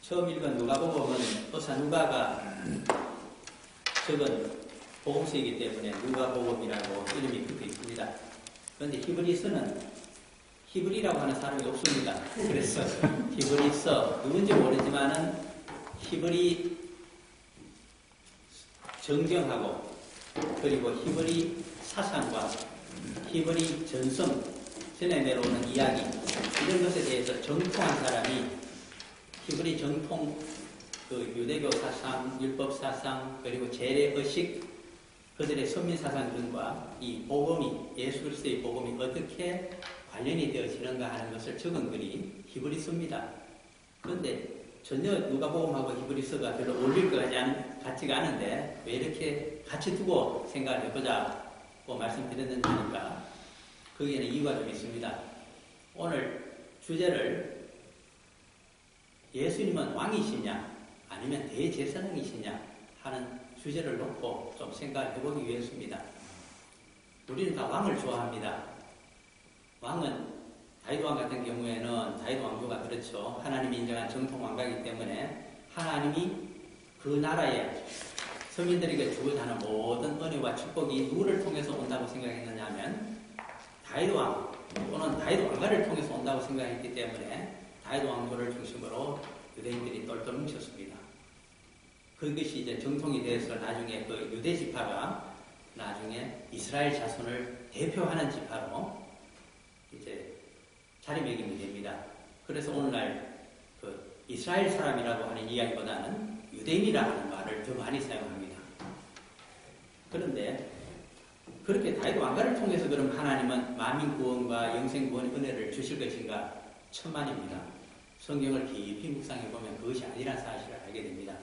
처음 읽은 누가복음은 의사 누가가 적은 복음서이기 때문에 누가복음이라고 이름이 붙어 있습니다. 그런데 히브리서는 히브리라고 하는 사람이 없습니다. 그래서 히브리서 누군지 모르지만은 히브리 정경하고 그리고 히브리 사상과 히브리 전성 전에 내려오는 이야기 이런 것에 대해서 정통한 사람이 히브리 정통 그 유대교 사상, 율법 사상 그리고 재래의식 그들의 선민 사상 등과 이 복음이 예수 그리스도의 복음이 어떻게 관련이 되어지는가 하는 것을 적은 글이 히브리서입니다. 그런데 전혀 누가복음하고 히브리서가 별로 어울릴 것 같지가 않은데 왜 이렇게 같이 두고 생각을 해보자고 말씀드렸는지니까 거기에는 이유가 좀 있습니다. 오늘 주제를 예수님은 왕이시냐 아니면 대제사장이시냐 하는 주제를 놓고 좀 생각을 해보기 위해서입니다. 우리는 다 왕을 좋아합니다. 왕은 다윗 왕 같은 경우에는 다윗 왕조가 그렇죠. 하나님이 인정한 정통 왕가이기 때문에 하나님이 그 나라에 서민들에게 주고자 하는 모든 은혜와 축복이 누구를 통해서 온다고 생각했느냐 하면 다윗 왕 또는 다윗 왕가를 통해서 온다고 생각했기 때문에 다윗 왕조를 중심으로 유대인들이 똘똘 뭉쳤습니다. 그것이 이제 정통이 되어서 나중에 그 유대 지파가 나중에 이스라엘 자손을 대표하는 지파로 이제 자리매김이 됩니다. 그래서 오늘날 그 이스라엘 사람이라고 하는 이야기보다는 유대인이라는 말을 더 많이 사용합니다. 그런데 그렇게 다윗 왕가를 통해서 그럼 하나님은 만민 구원과 영생 구원의 은혜를 주실 것인가? 천만입니다. 성경을 깊이 묵상해 보면 그것이 아니라는 사실을 알게 됩니다.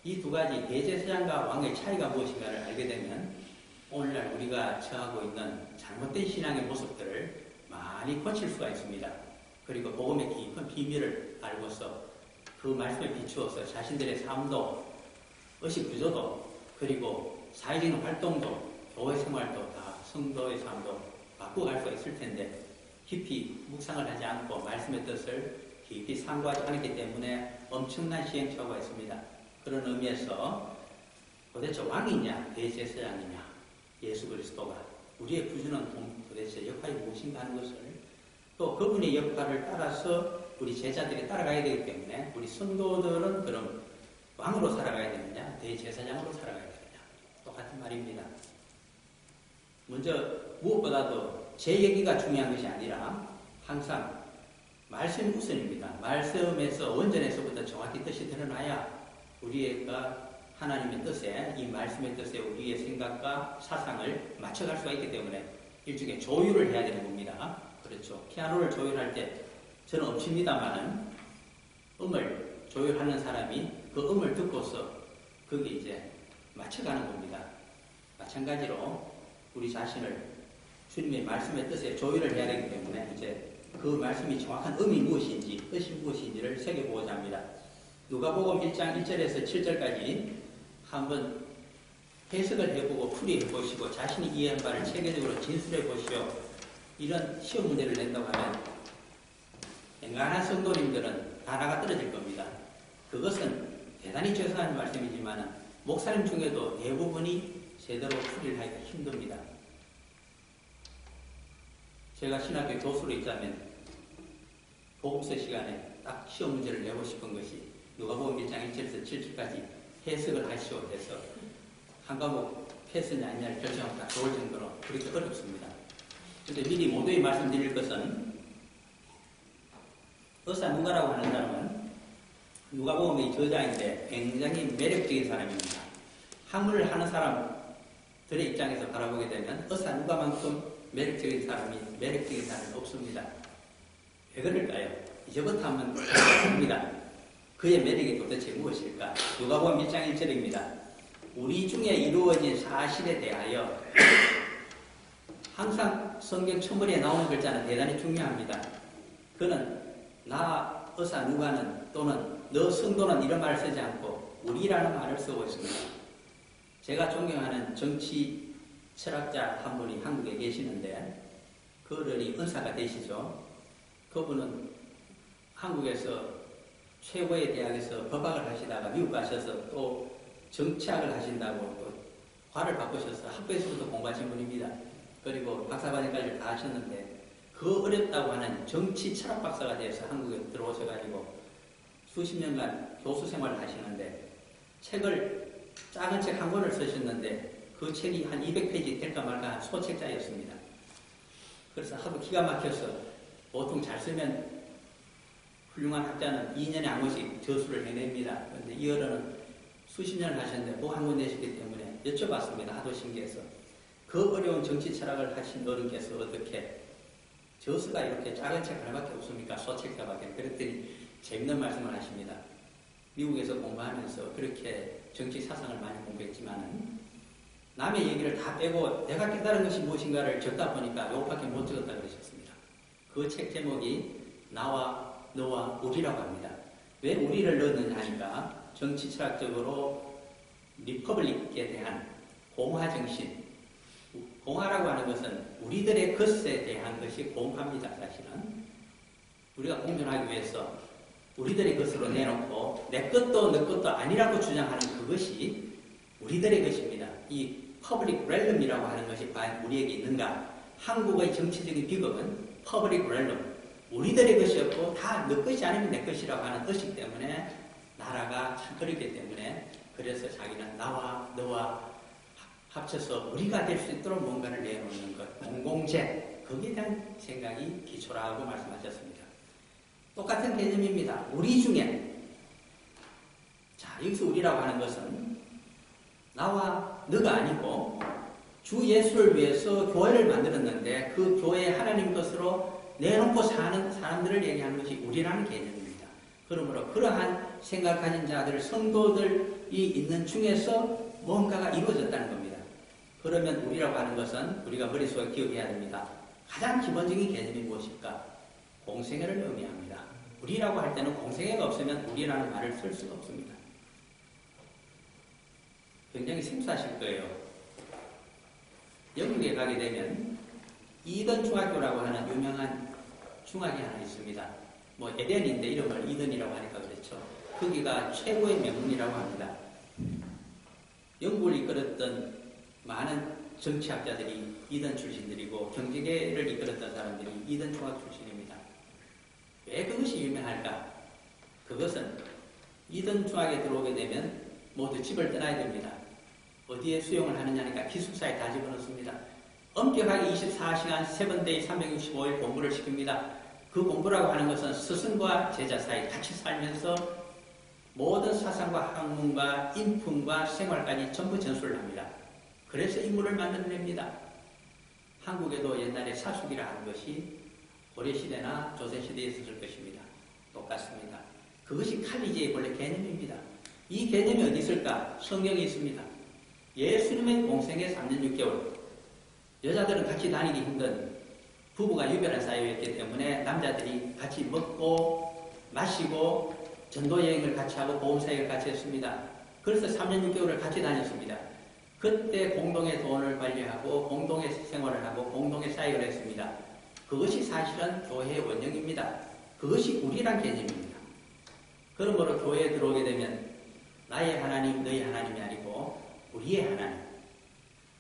이 두 가지 대제사장과 왕의 차이가 무엇인가를 알게 되면 오늘날 우리가 처하고 있는 잘못된 신앙의 모습들을 많이 고칠 수가 있습니다. 그리고 복음의 깊은 비밀을 알고서 그 말씀에 비추어서 자신들의 삶도 의식 구조도 그리고 사회적인 활동도 교회 생활도 다 성도의 삶도 바꾸어갈 수가 있을 텐데 깊이 묵상을 하지 않고 말씀의 뜻을 깊이 상고하지 않기 때문에 엄청난 시행착오가 있습니다. 그런 의미에서 도대체 왕이냐 대제사장이냐 예수 그리스도가 우리의 구주는 도대체 역할이 무엇인가 하는 것을 또 그분의 역할을 따라서 우리 제자들이 따라가야 되기 때문에 우리 성도들은 그럼 왕으로 살아가야 되느냐 대제사장으로 살아가야 되느냐 똑같은 말입니다. 먼저 무엇보다도 제 얘기가 중요한 것이 아니라 항상 말씀이 우선입니다. 말씀에서 원전에서부터 정확히 뜻이 드러나야 우리가 하나님의 뜻에 이 말씀의 뜻에 우리의 생각과 사상을 맞춰갈 수가 있기 때문에 일종의 조율을 해야 되는 겁니다. 그렇죠. 피아노를 조율할 때 저는 없습니다만은 음을 조율하는 사람이 그 음을 듣고서 거기에 이제 맞춰가는 겁니다. 마찬가지로 우리 자신을 주님의 말씀의 뜻에 조율을 해야 되기 때문에 이제 그 말씀이 정확한 음이 무엇인지 뜻이 무엇인지를 새겨보고자 합니다. 누가복음 1장 1절에서 7절까지 한번 해석을 해보고 풀이해보시고 자신이 이해한 바를 체계적으로 진술해보시오. 이런 시험 문제를 낸다고 하면 엔간한 성도님들은 다 나가 떨어질 겁니다. 그것은 대단히 죄송한 말씀이지만 목사님 중에도 대부분이 제대로 풀이를 하기가 힘듭니다. 제가 신학교 교수로 있자면 복음서 시간에 딱 시험 문제를 내고 싶은 것이 누가복음 1장 1절에서 7절까지 해석을 하시오 해서 한 과목 패스냐 아니냐를 결정하기가 좋을 정도로 그렇게 어렵습니다. 그런데 미리 모두에 말씀드릴 것은 의사 누가라고 하는 사람은 누가복음의 저자인데 굉장히 매력적인 사람입니다. 학문을 하는 사람들의 입장에서 바라보게 되면 의사 누가만큼 매력적인 사람이 없습니다. 왜 그럴까요? 이제부터 한번 봅니다. 그의 매력이 도대체 무엇일까? 누가복음 1장 1절입니다. 우리 중에 이루어진 사실에 대하여 항상 성경 초문에 나오는 글자는 대단히 중요합니다. 그는 나 의사 누가는 또는 너 성도는 이런 말을 쓰지 않고 우리라는 말을 쓰고 있습니다. 제가 존경하는 정치 철학자 한 분이 한국에 계시는데 그분이 은사가 되시죠. 그분은 한국에서 최고의 대학에서 법학을 하시다가 미국 가셔서 또 정치학을 하신다고 또 과를 바꾸셔서 학부에서부터 공부하신 분입니다. 그리고 박사과정까지 다 하셨는데 그 어렵다고 하는 정치 철학 박사가 되어서 한국에 들어오셔가지고 수십 년간 교수 생활을 하시는데 책을 작은 책 한 권을 쓰셨는데 그 책이 한 200페이지 될까 말까 한 소책자였습니다. 그래서 하도 기가 막혀서 보통 잘 쓰면 훌륭한 학자는 2년에 한 번씩 저수를 해냅니다. 그런데 이 어른은 수십 년을 하셨는데 뭐 한 권 내셨기 때문에 여쭤봤습니다. 하도 신기해서. 그 어려운 정치 철학을 하신 어른께서 어떻게 저수가 이렇게 작은 책 하나밖에 없습니까? 소책자밖에. 그랬더니 재밌는 말씀을 하십니다. 미국에서 공부하면서 그렇게 정치 사상을 많이 공부했지만은 남의 얘기를 다 빼고 내가 깨달은 것이 무엇인가를 적다 보니까 요것밖에 못 적었다 그러셨습니다. 그 책 제목이 나와 너와 우리라고 합니다. 왜 우리를 넣느냐 하니까 정치 철학적으로 리퍼블릭에 대한 공화 정신, 공화라고 하는 것은 우리들의 것에 대한 것이 공화입니다. 사실은 우리가 공존하기 위해서 우리들의 것으로 내놓고 내 것도 너 것도 아니라고 주장하는 그것이 우리들의 것입니다. 이 퍼블릭 렐럼이라고 하는 것이 과연 우리에게 있는가? 한국의 정치적인 비극은 퍼블릭 렐럼, 우리들의 것이었고 다 너 것이 아니면 내 것이라고 하는 의식 때문에 나라가 참 어렵기 때문에 그래서 자기는 나와 너와 합쳐서 우리가 될 수 있도록 뭔가를 내놓는 것, 공공재, 거기에 대한 생각이 기초라고 말씀하셨습니다. 똑같은 개념입니다. 우리 중에, 자, 여기서 우리라고 하는 것은 나와 너가 아니고 주 예수를 위해서 교회를 만들었는데 그 교회에 하나님 것으로 내놓고 사는 사람들을 얘기하는 것이 우리라는 개념입니다. 그러므로 그러한 생각 가진 자들, 성도들이 있는 중에서 뭔가가 이루어졌다는 겁니다. 그러면 우리라고 하는 것은 우리가 머릿속에 기억해야 됩니다. 가장 기본적인 개념이 무엇일까? 공생애를 의미합니다. 우리라고 할 때는 공생애가 없으면 우리라는 말을 쓸 수가 없습니다. 굉장히 생소하실 거예요. 영국에 가게 되면 이던 중학교라고 하는 유명한 중학이 하나 있습니다. 뭐 에덴인데 이름을 이던이라고 하니까 그렇죠. 거기가 최고의 명문이라고 합니다. 영국을 이끌었던 많은 정치학자들이 이던 출신들이고 경제계를 이끌었던 사람들이 이던 중학 출신입니다. 왜 그것이 유명할까? 그것은 이던 중학에 들어오게 되면 모두 집을 떠나야 됩니다. 어디에 수용을 하느냐니까 기숙사에 다 집어넣습니다. 엄격하게 24시간 7day 365일 공부를 시킵니다. 그 공부라고 하는 것은 스승과 제자 사이 같이 살면서 모든 사상과 학문과 인품과 생활까지 전부 전수를 합니다. 그래서 인물을 만들어냅니다. 한국에도 옛날에 사숙이라 하는 것이 고려시대나 조선시대에 있었을 것입니다. 똑같습니다. 그것이 칼리제의 본래 개념입니다. 이 개념이 어디 있을까? 성경에 있습니다. 예수님의 공생애 3년 6개월. 여자들은 같이 다니기 힘든 부부가 유별한 사이였기 때문에 남자들이 같이 먹고 마시고 전도여행을 같이 하고 보험사역을 같이 했습니다. 그래서 3년 6개월을 같이 다녔습니다. 그때 공동의 돈을 관리하고 공동의 생활을 하고 공동의 사역을 했습니다. 그것이 사실은 교회의 원형입니다. 그것이 우리란 개념입니다. 그러므로 교회에 들어오게 되면 나의 하나님, 너의 하나님이 아니고 우리의 하나님,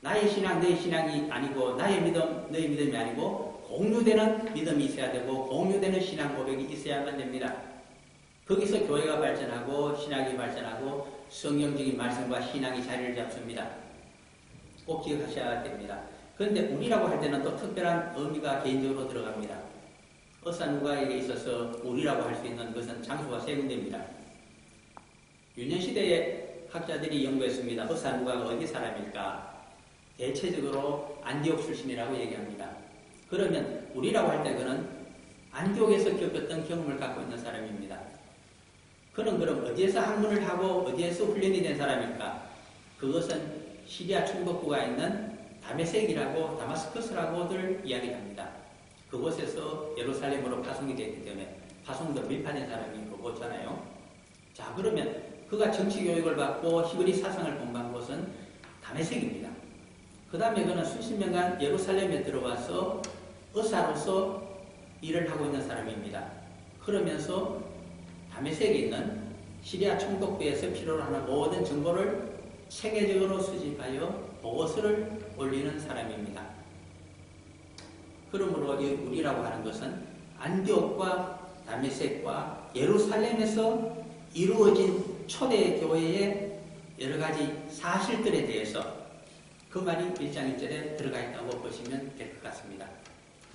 나의 신앙, 너의 신앙이 아니고 나의 믿음, 너의 믿음이 아니고 공유되는 믿음이 있어야 되고 공유되는 신앙 고백이 있어야만 됩니다. 거기서 교회가 발전하고 신학이 발전하고 성경적인 말씀과 신앙이 자리를 잡습니다. 꼭 기억하셔야 됩니다. 그런데 우리라고 할 때는 또 특별한 의미가 개인적으로 들어갑니다. 어사누가에게 있어서 우리라고 할 수 있는 것은 장소가 세 군데입니다. 유년시대에 학자들이 연구했습니다. 어사누가가 어디 사람일까? 대체적으로 안디옥 출신이라고 얘기합니다. 그러면 우리라고 할 때 그는 안디옥에서 겪었던 경험을 갖고 있는 사람입니다. 그는 그럼 어디에서 학문을 하고 어디에서 훈련이 된 사람일까? 그것은 시리아 충북부가 있는 다메섹이라고 다마스커스라고들 이야기합니다. 그곳에서 예루살렘으로 파송이 되기 때문에 파송도 밀파된 사람이 그곳잖아요. 자, 그러면 그가 정치 교육을 받고 히브리 사상을 공부한 곳은 다메섹입니다. 그 다음에 그는 수십 년간 예루살렘에 다메섹에 있는 시리아 총독부에서 필요로 하는 모든 정보를 체계적으로 수집하여 보고서를 올리는 사람입니다. 그러므로 우리라고 하는 것은 안디옥과 다메섹과 예루살렘에서 이루어진 초대교회의 여러 가지 사실들에 대해서 그 말이 1장 1절에 들어가 있다고 보시면 될 것 같습니다.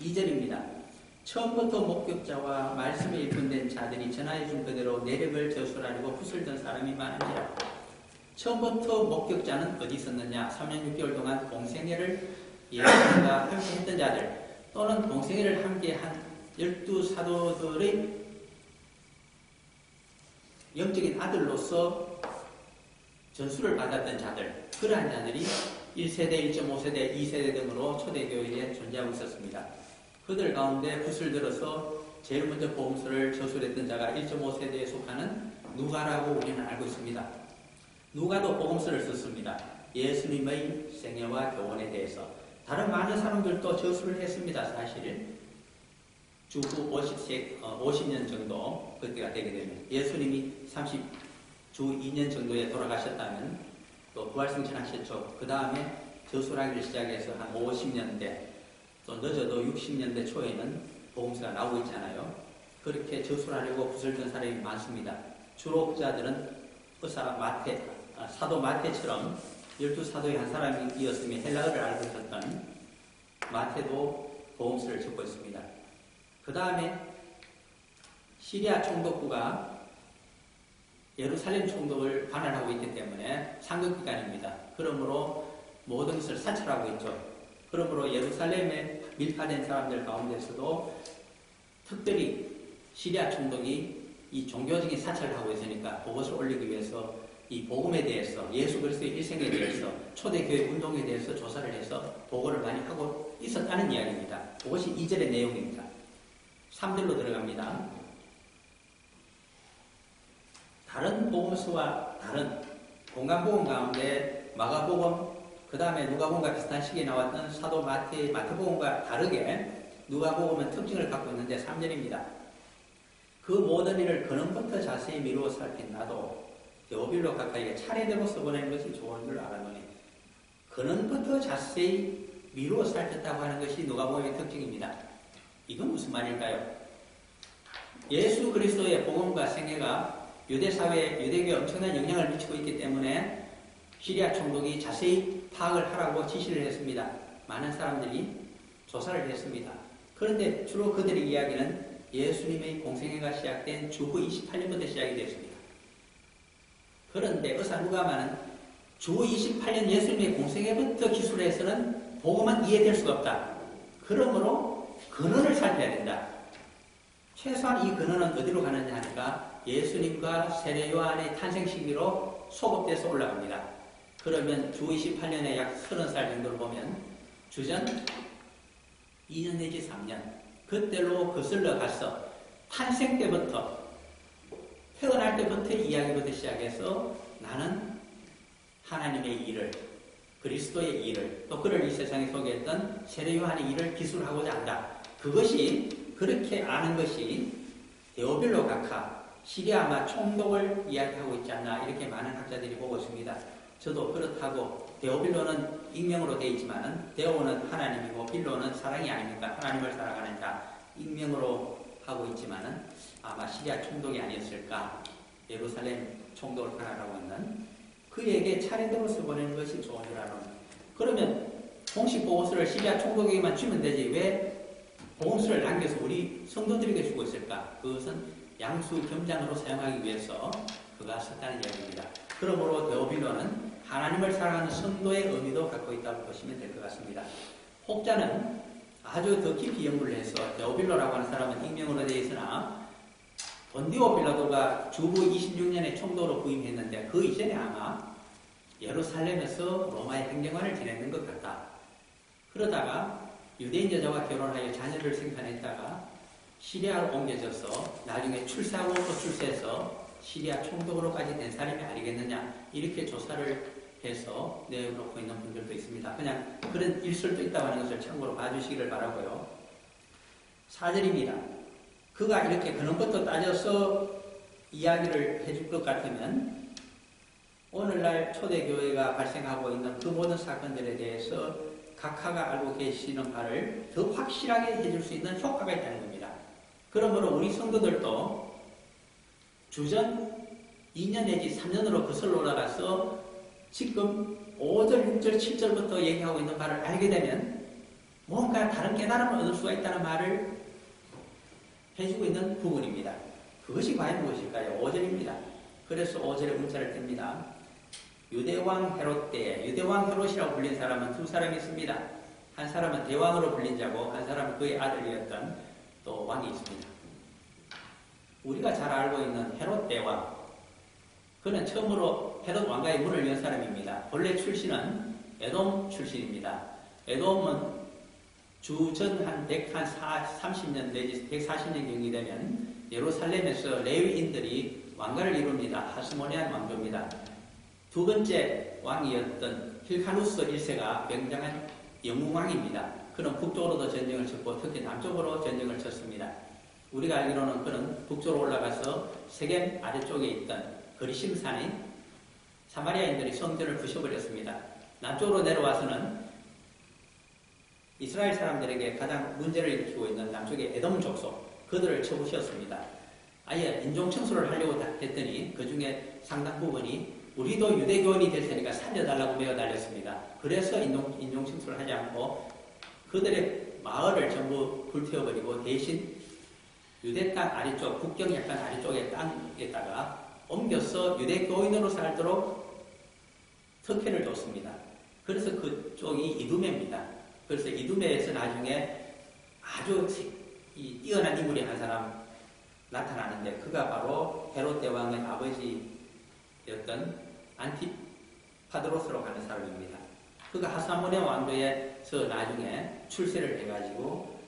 2절입니다. 처음부터 목격자와 말씀에 일꾼된 자들이 전하여 준 그대로 내력을 저술하려고 붓을 든 사람이 많은지라. 처음부터 목격자는 어디 있었느냐? 3년 6개월 동안 공생애를 예수님과 함께 했던 자들, 또는 공생애를 함께 한 12사도들의 영적인 아들로서 전수를 받았던 자들, 그러한 자들이 1세대, 1.5세대, 2세대 등으로 초대교회에 존재하고 있었습니다. 그들 가운데 붓을 들어서 제일 먼저 복음서를 저술했던 자가 1.5세대에 속하는 누가라고 우리는 알고 있습니다. 누가도 복음서를 썼습니다. 예수님의 생애와 교훈에 대해서. 다른 많은 사람들도 저술을 했습니다. 사실 주후 50년 정도 그때가 되게 되면, 예수님이 주 2년 정도에 돌아가셨다면 또 부활승천하셨죠. 그 다음에 저술하기를 시작해서 한 50년대 또 늦어도 60년대 초에는 복음서가 나오고 있잖아요. 그렇게 저술하려고 붓을 든 사람이 많습니다. 주로 그자들은 사도 마태처럼 12사도의 한 사람이었으며 헬라어를 알고 있었던 마태도 복음서를 적고 있습니다. 그 다음에 시리아 총독부가 예루살렘 총독을 반환하고 있기 때문에 상급기관입니다. 그러므로 모든 것을 사찰하고 있죠. 그러므로 예루살렘에 밀파된 사람들 가운데서도 특별히 시리아 총독이 이 종교적인 사찰을 하고 있으니까 그것을 올리기 위해서 이 복음에 대해서, 예수 그리스도의 일생에 대해서, 초대교회 운동에 대해서 조사를 해서 보고를 많이 하고 있었다는 이야기입니다. 그것이 2절의 내용입니다. 3절로 들어갑니다. 다른 복음서와 다른 공간복음 가운데 마가복음, 그 다음에 누가복음과 비슷한 시기에 나왔던 사도 마태복음과 다르게 누가복음은 특징을 갖고 있는데 3절입니다. 그 모든 일을 근원부터 자세히 미루어 살핀 나도 데오빌로 가까이에 차례대로 써보내는 것이 좋은 줄 알아노니, 근원부터 자세히 미루어 살폈다고 하는 것이 누가복음의 특징입니다. 이건 무슨 말일까요? 예수 그리스도의 복음과 생애가 유대사회에, 유대교에 엄청난 영향을 미치고 있기 때문에 시리아 총독이 자세히 파악을 하라고 지시를 했습니다. 많은 사람들이 조사를 했습니다. 그런데 주로 그들의 이야기는 예수님의 공생애가 시작된 주후 28년부터 시작이 됐습니다. 그런데 의사 누가마는 주후 28년 예수님의 공생애부터 기술해서는 복음은 이해될 수가 없다. 그러므로 근원을 살펴야 된다. 최소한 이 근원은 어디로 가느냐 하니까 예수님과 세례 요한의 탄생 시기로 소급돼서 올라갑니다. 그러면 주 28년에 약 30살 정도를 보면 주전 2년 내지 3년, 그때로 거슬러 가서 탄생 때부터, 태어날 때부터 이야기부터 시작해서 나는 하나님의 일을, 그리스도의 일을, 또 그를 이 세상에 소개했던 세례 요한의 일을 기술하고자 한다. 그것이, 그렇게 아는 것이 데오빌로 각하, 시리아마 총독을 이야기하고 있지 않나, 이렇게 많은 학자들이 보고 있습니다. 저도 그렇다고, 데오빌로는 익명으로 되어 있지만 데오는 하나님이고 빌로는 사랑이 아닙니까? 하나님을 사랑하는 자, 익명으로 하고 있지만 아마 시리아 총독이 아니었을까? 예루살렘 총독을 관할하고 있는 그에게 차례대로 써보내는 것이 좋은 줄 알아요. 그러면 공식 보고서를 시리아 총독에게만 주면 되지 왜 보고서를 남겨서 우리 성도들에게 주고 있을까? 그것은 양수 겸장으로 사용하기 위해서 그가 썼다는 이야기입니다. 그러므로 데오빌로는 하나님을 사랑하는 성도의 의미도 갖고 있다고 보시면 될 것 같습니다. 혹자는 아주 더 깊이 연구를 해서 데오빌로라고 하는 사람은 익명으로 되어 있으나 본디오 빌라도가 주후 26년에 총독으로 부임했는데 그 이전에 아마 예루살렘에서 로마의 행정관을 지냈는 것 같다. 그러다가 유대인 여자와 결혼하여 자녀를 생산했다가 시리아로 옮겨져서 나중에 출세하고 또 출세해서 시리아 총독으로까지 된 사람이 아니겠느냐, 이렇게 조사를 해서 내놓고 있는 분들도 있습니다. 그냥 그런 일설도 있다고 하는 것을 참고로 봐주시기를 바라고요. 4절입니다. 그가 이렇게 근원부터 따져서 이야기를 해줄 것 같으면 오늘날 초대교회가 발생하고 있는 그 모든 사건들에 대해서 각하가 알고 계시는 바를 더 확실하게 해줄 수 있는 효과가 있다는 겁니다. 그러므로 우리 성도들도 주전 2년 내지 3년으로 거슬러 올라가서 지금 5절, 6절, 7절부터 얘기하고 있는 바를 알게 되면 뭔가 다른 깨달음을 얻을 수가 있다는 말을 해주고 있는 부분입니다. 그것이 과연 무엇일까요? 5절입니다. 그래서 5절에 문자를 뗍니다. 유대왕 헤롯 때에, 유대왕 헤롯이라고 불린 사람은 두 사람이 있습니다. 한 사람은 대왕으로 불린 자고 한 사람은 그의 아들이었던 또 왕이 있습니다. 우리가 잘 알고 있는 헤롯 대왕, 그는 처음으로 헤롯 왕가의 문을 연 사람입니다. 본래 출신은 에돔 출신입니다. 에돔은 주전 한 130년 내지 140년 경이 되면 예루살렘에서 레위인들이 왕가를 이룹니다. 하스모니안 왕조입니다. 두 번째 왕이었던 힐카누스 1세가 굉장한 영웅왕입니다. 그는 북쪽으로도 전쟁을 쳤고 특히 남쪽으로 전쟁을 쳤습니다. 우리가 알기로는 그는 북쪽으로 올라가서 세겜 아래쪽에 있던 거리심산인 사마리아인들이 성전을 부셔버렸습니다. 남쪽으로 내려와서는 이스라엘 사람들에게 가장 문제를 일으키고 있는 남쪽의 에돔 족속, 그들을 쳐부셨습니다. 아예 인종청소를 하려고 했더니 그 중에 상당 부분이 우리도 유대교원이 될 테니까 살려달라고 매어 달렸습니다. 그래서 인종청소를 하지 않고 그들의 마을을 전부 불태워버리고 대신 유대 땅 아래쪽, 국경 약간 아래쪽의 땅에다가 옮겨서 유대교인으로 살도록 특혜를 줬습니다. 그래서 그쪽이 이두메입니다. 그래서 이두메에서 나중에 아주 뛰어난 인물이 한 사람 나타나는데 그가 바로 헤롯 대왕의 아버지였던 안티파드로스라고 하는 사람입니다. 그가 하스모니아 왕조에서 나중에 출세를 해가지고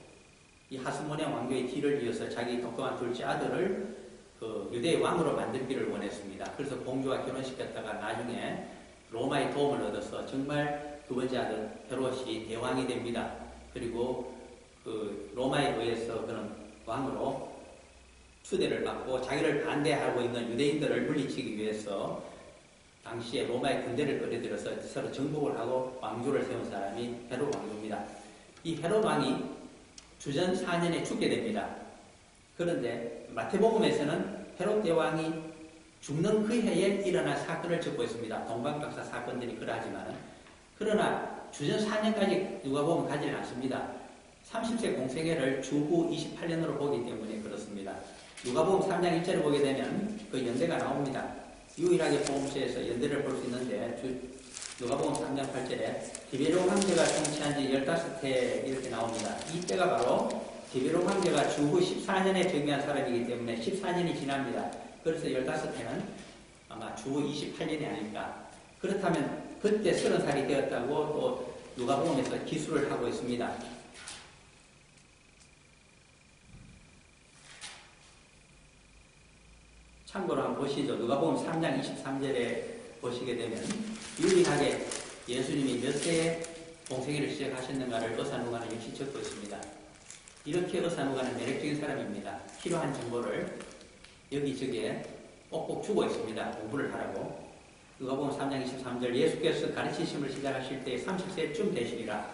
이 하스모니아 왕조의 뒤를 이어서 자기 독특한 둘째 아들을 그 유대의 왕으로 만들기를 원했습니다. 그래서 공주와 결혼시켰다가 나중에 로마의 도움을 얻어서 정말 두 번째 아들 헤롯이 대왕이 됩니다. 그리고 그 로마에 의해서 그는 왕으로 추대를 받고 자기를 반대하고 있는 유대인들을 물리치기 위해서 당시에 로마의 군대를 끌어들여서 서로 정복을 하고 왕조를 세운 사람이 헤롯 왕조입니다. 이 헤롯 왕이 주전 4년에 죽게 됩니다. 그런데 마태복음에서는 헤롯 대왕이 죽는 그 해에 일어난 사건을 적고 있습니다. 동방박사 사건들이 그러하지만 그러나 주전 4년까지 누가복음 가지는 않습니다. 30세 공생애를 주후 28년으로 보기 때문에 그렇습니다. 누가복음 3장 1절을 보게 되면 그 연대가 나옵니다. 유일하게 복음서에서 연대를 볼 수 있는데 누가복음 3장 8절에 디베로 황제가 통치한 지 15해 이렇게 나옵니다. 이때가 바로 디베로 황제가 주후 14년에 즉위한 사람이기 때문에 14년이 지납니다. 그래서 15해는 아마 주후 28년이 아닐까. 그렇다면 그때 30살이 되었다고 또 누가복음에서 기술을 하고 있습니다. 참고로 한번 보시죠. 누가복음 3장 23절에 보시게 되면 유일하게 예수님이 몇 세에 공생애를 시작하셨는가를 의사누가는 역시 적고 있습니다. 이렇게 의사누가는 매력적인 사람입니다. 필요한 정보를 여기저기에 꼭꼭 주고 있습니다. 공부를 하라고. 누가복음 3장 23절 예수께서 가르치심을 시작하실 때 30세쯤 되시리라.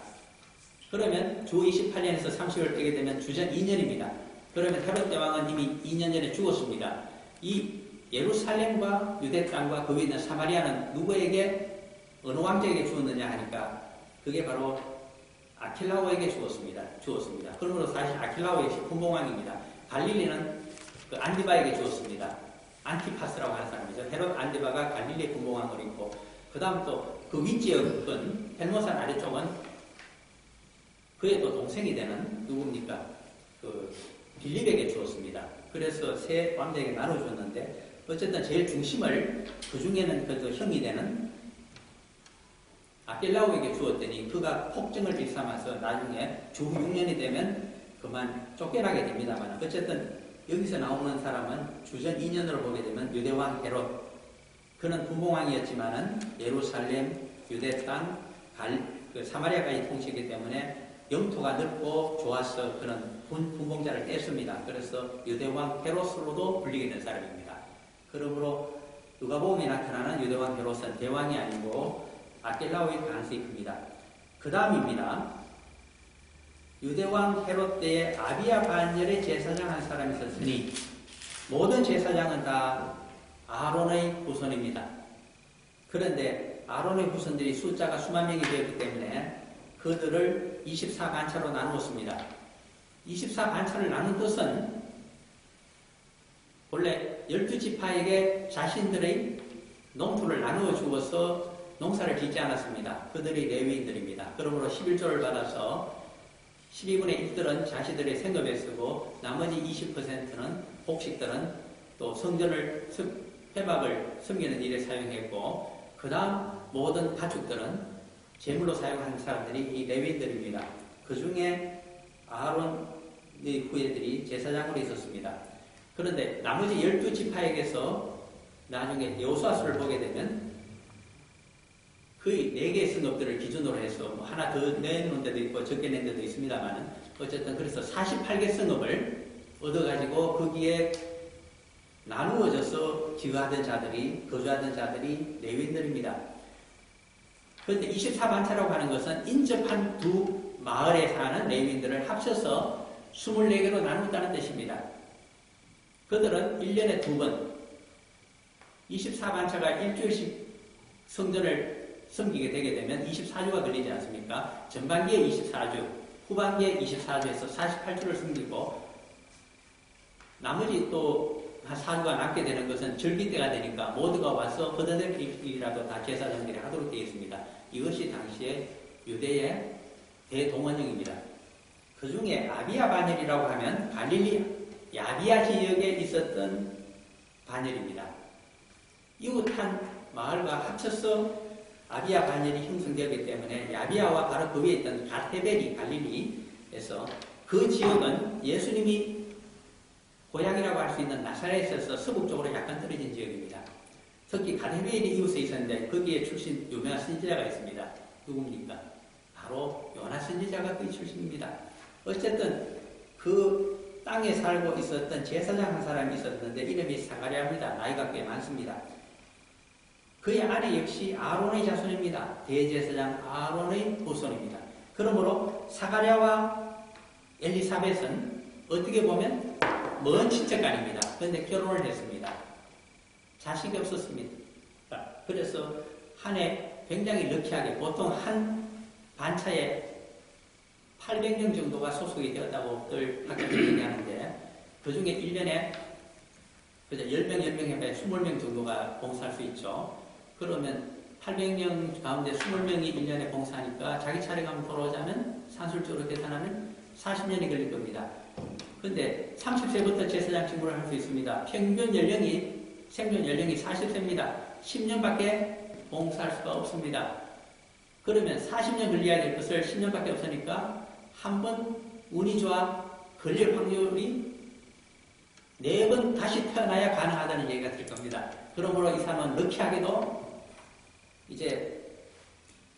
그러면 주 28년에서 30을 떼게 되면 주전 2년입니다. 그러면 헤롯 대왕은 이미 2년 전에 죽었습니다. 이 예루살렘과 유대 땅과 그 위에 있는 사마리아는 누구에게 어느 왕자에게 주었느냐 하니까 그게 바로 아킬라오에게 주었습니다. 그러므로 사실 아킬라오 역시 분봉왕입니다. 갈릴리는 그 안디바에게 주었습니다. 안티파스라고 하는 사람이죠. 헤롯 안디바가 갈릴리 분봉왕으로 있고 그 다음 또 그 윗지역은 헬모산 아래쪽은 그의 또 동생이 되는 누굽니까? 그 빌립에게 주었습니다. 그래서 세 왕자에게 나눠주었는데 어쨌든 제일 중심을 그 중에는 그래도 형이 되는 아킬라오에게 주었더니 그가 폭정을 일삼아서 나중에 주 6년이 되면 그만 쫓겨나게 됩니다만 어쨌든 여기서 나오는 사람은 주전 2년으로 보게 되면 유대왕 헤롯. 그는 분봉왕이었지만은 예루살렘, 유대 땅, 사마리아까지 통치했기 때문에 영토가 넓고 좋아서 그는 분봉자를 뗐습니다. 그래서 유대왕 헤롯으로도 불리게 된 사람입니다. 그러므로 누가복음에 나타나는 유대왕 헤롯은 대왕이 아니고 아킬라오일 가능성이 큽니다. 그 다음입니다. 유대왕 헤롯 때에 아비야 반열의 제사장 한 사람이 있었으니 모든 제사장은 다 아론의 후손입니다. 그런데 아론의 후손들이 숫자가 수만 명이 되었기 때문에 그들을 24반차로 나누었습니다. 24반차를 나눈 뜻은 원래 12지파에게 자신들의 농토를 나누어 주어서 농사를 짓지 않았습니다. 그들이 레위인들입니다. 그러므로 11조를 받아서 12분의 1들은 자신들의 생업에 쓰고 나머지 20%는 곡식들은 또 성전을 회막을 섬기는 일에 사용했고 그 다음 모든 가축들은 제물로 사용하는 사람들이 이 레위인들입니다. 그 중에 아론의 후예들이 제사장으로 있었습니다. 그런데 나머지 12지파에게서 나중에 여호수아서를 보게 되면 거의 4개의 성읍들을 기준으로 해서 뭐 하나 더 내놓은 데도 있고 적게 낸 데도 있습니다만 어쨌든 그래서 48개 성읍을 얻어가지고 거기에 나누어져서 거주하던 자들이 레위인들입니다. 그런데 24반차라고 하는 것은 인접한 두 마을에 사는 레위인들을 합쳐서 24개로 나눈다는 뜻입니다. 그들은 1년에 2번 24반차가 일주일씩 성전을 섬기게 되게 되면 24주가 걸리지 않습니까? 전반기에 24주, 후반기에 24주에서 48주를 섬기고 나머지 또 한 4주가 남게 되는 것은 절기 때가 되니까 모두가 와서 허드렛 일이라도 다 제사장들이 하도록 되어 있습니다. 이것이 당시에 유대의 대동원령입니다. 그 중에 아비야 반열이라고 하면 갈릴리 야비야 지역에 있었던 반열입니다. 이웃한 마을과 합쳐서 아비야 반열이 형성되었기 때문에 야비야와 바로 그 위에 있던 갓헤벨이 갈릴리에서 그 지역은 예수님이 고향이라고 할 수 있는 나사렛에서 서북쪽으로 약간 떨어진 지역입니다. 특히 갓헤벨이 이웃에 있었는데 거기에 출신 유명한 선지자가 있습니다. 누굽니까? 바로 요나 선지자가 그 출신입니다. 어쨌든 그 땅에 살고 있었던 제사장 한 사람이 있었는데 이름이 사가랴입니다. 나이가 꽤 많습니다. 그의 아내 역시 아론의 자손입니다. 대제사장 아론의 후손입니다. 그러므로 사가랴와 엘리사벳은 어떻게 보면 먼 친척간입니다. 그런데 결혼을 했습니다. 자식이 없었습니다. 그래서 한 해 굉장히 럭키하게 보통 한 반차에 800명 정도가 소속이 되었다고들 학교들이 얘기하는데 그 중에 1년에 10명 해봐야 20명 정도가 봉사할 수 있죠. 그러면 800명 가운데 20명이 1년에 봉사하니까 자기 차례가 한번 돌아오자면 산술적으로 계산하면 40년이 걸릴 겁니다. 그런데 30세부터 제사장 직무를 할 수 있습니다. 평균 생존 연령이 40세입니다. 10년밖에 봉사할 수가 없습니다. 그러면 40년 걸려야 될 것을 10년밖에 없으니까 한 번 운이 좋아 걸릴 확률이 4번 다시 태어나야 가능하다는 얘기가 될 겁니다. 그러므로 이 사람은 럭키하게도 이제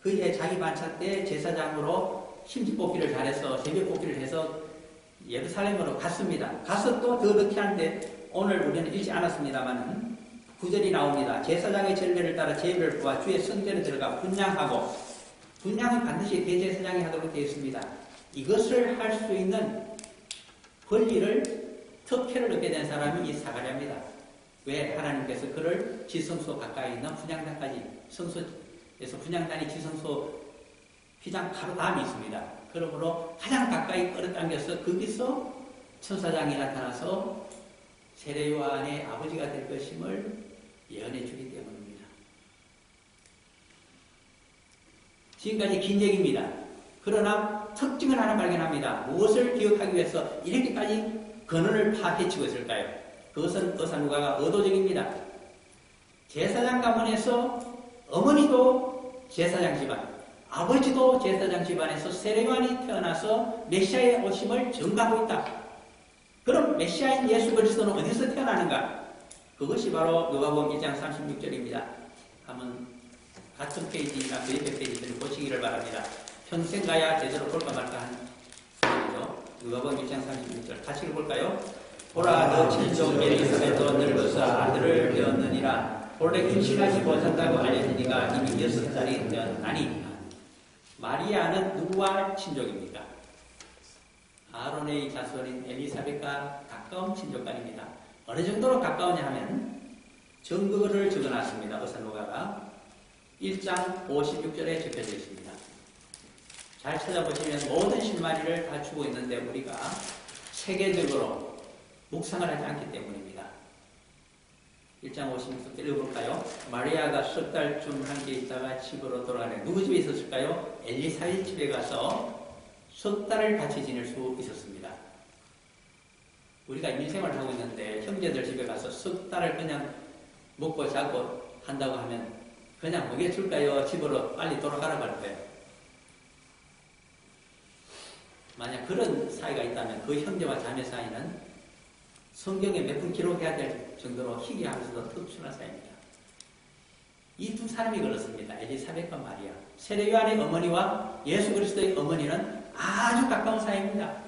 그해 자기 반차 때 제사장으로 심지뽑기를 잘해서 제비뽑기를 해서 예루살렘으로 갔습니다. 가서 또 더 럭키한데 오늘 우리는 읽지 않았습니다만 9절이 나옵니다. 제사장의 전례를 따라 제비를 구하 주의 성전에 들어가 분향하고 분향은 반드시 대제사장이 하도록 되어 있습니다. 이것을 할 수 있는 권리를 특혜를 얻게 된 사람이 이 사가랴입니다. 왜? 하나님께서 그를 지성소 가까이 있는 분향단까지 성소에서 분향단이 지성소 휘장 바로 다음에 있습니다. 그러므로 가장 가까이 끌어당겨서 거기서 천사장이 나타나서 세례요한의 아버지가 될 것임을 예언해 주기 때문입니다. 지금까지 긴 얘기입니다. 그러나 특징을 하나 발견합니다. 무엇을 기억하기 위해서 이렇게까지 근원을 파헤치고 있을까요? 그것은 의사누가가 의도적입니다. 제사장 가문에서 어머니도 제사장 집안, 아버지도 제사장 집안에서 세례요한이 태어나서 메시아의 오심을 증거하고 있다. 그럼 메시아인 예수 그리스도는 어디서 태어나는가? 그것이 바로 누가복음 1장 36절입니다. 한번 같은 페이지나 그 옆에 페이지를 보시기를 바랍니다. 평생 가야 제대로 볼까 말까 한 말이죠. 누가복음 1장 36절 같이 읽어볼까요? 보라 너 친족 엘리사벳도 늙어서 아들을 배웠느니라. 본래 임신하지 못한다고 알려지니가 이미 6살이 되었나니. 마리아는 누구와 친족입니까? 아론의 자손인 엘리사벳과 가까운 친족간입니다. 어느 정도로 가까우냐 하면 증거를 적어놨습니다. 어사누가가 1장 56절에 적혀져 있습니다. 잘 찾아보시면 모든 실마리를 다 주고 있는데 우리가 세계적으로 묵상을 하지 않기 때문입니다. 1장 56절 읽어볼까요? 마리아가 석 달쯤 함께 있다가 집으로 돌아가네. 누구 집에 있었을까요? 엘리사벳 집에 가서 석 달을 같이 지낼 수 있었습니다. 우리가 인생을 하고 있는데 형제들 집에 가서 석 달을 그냥 먹고 자고 한다고 하면 그냥 먹여줄까요? 집으로 빨리 돌아가라고 할까요? 만약 그런 사이가 있다면 그 형제와 자매 사이는 성경에 몇 번 기록해야 될 정도로 희귀하면서도 특殊한 사이입니다. 이 두 사람이 그렇습니다. 엘리사벳과 마리아. 세례 요한의 어머니와 예수 그리스도의 어머니는 아주 가까운 사이입니다.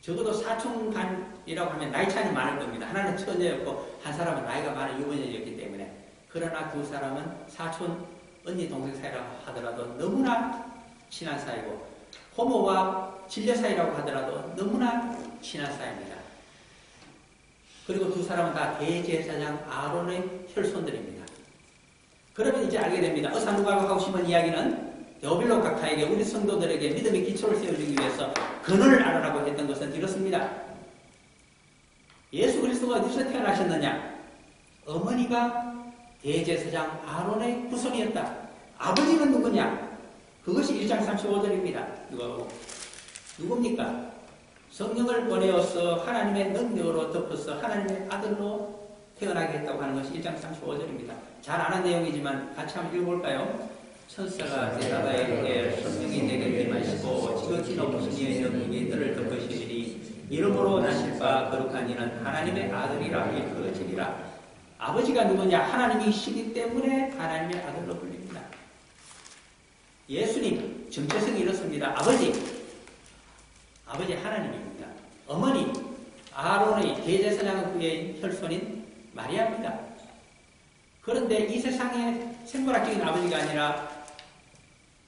적어도 사촌간이라고 하면 나이 차이는 많을 겁니다. 하나는 처녀였고 한 사람은 나이가 많은 유부녀였기 때문에. 그러나 두 사람은 사촌, 언니, 동생 사이라고 하더라도 너무나 친한 사이고 고모와 진려 사이라고 하더라도 너무나 친한 사이입니다. 그리고 두 사람은 다 대제사장 아론의 혈손들입니다. 그러면 이제 알게 됩니다. 어사누가가 하고 싶은 이야기는 데오빌로 각하에게 우리 성도들에게 믿음의 기초를 세워주기 위해서 근원을 알아라고 했던 것은 이렇습니다. 예수 그리스도가 어디서 태어나셨느냐? 어머니가 대제사장 아론의 후손이었다. 아버지는 누구냐? 그것이 1장 35절입니다. 누굽니까? 성령을 보내어서 하나님의 능력으로 덮어서 하나님의 아들로 태어나게 했다고 하는 것이 1장 35절입니다. 잘 아는 내용이지만 같이 한번 읽어볼까요? 천사가 대다다에게 성령이 내게 임하시고 지극히 높으신 이의 영광이 너를 덮으시리니 이름으로 나실 바 거룩한 이는 하나님의 아들이라 일컬어지리라. 아버지가 누구냐? 하나님이시기 때문에 하나님의 아들로 불립니다. 예수님 정체성이 이렇습니다. 아버지 하나님입니다. 어머니 아론의 대제사장의 혈손인 마리아입니다. 그런데 이 세상에 생물학적인 아버지가 아니라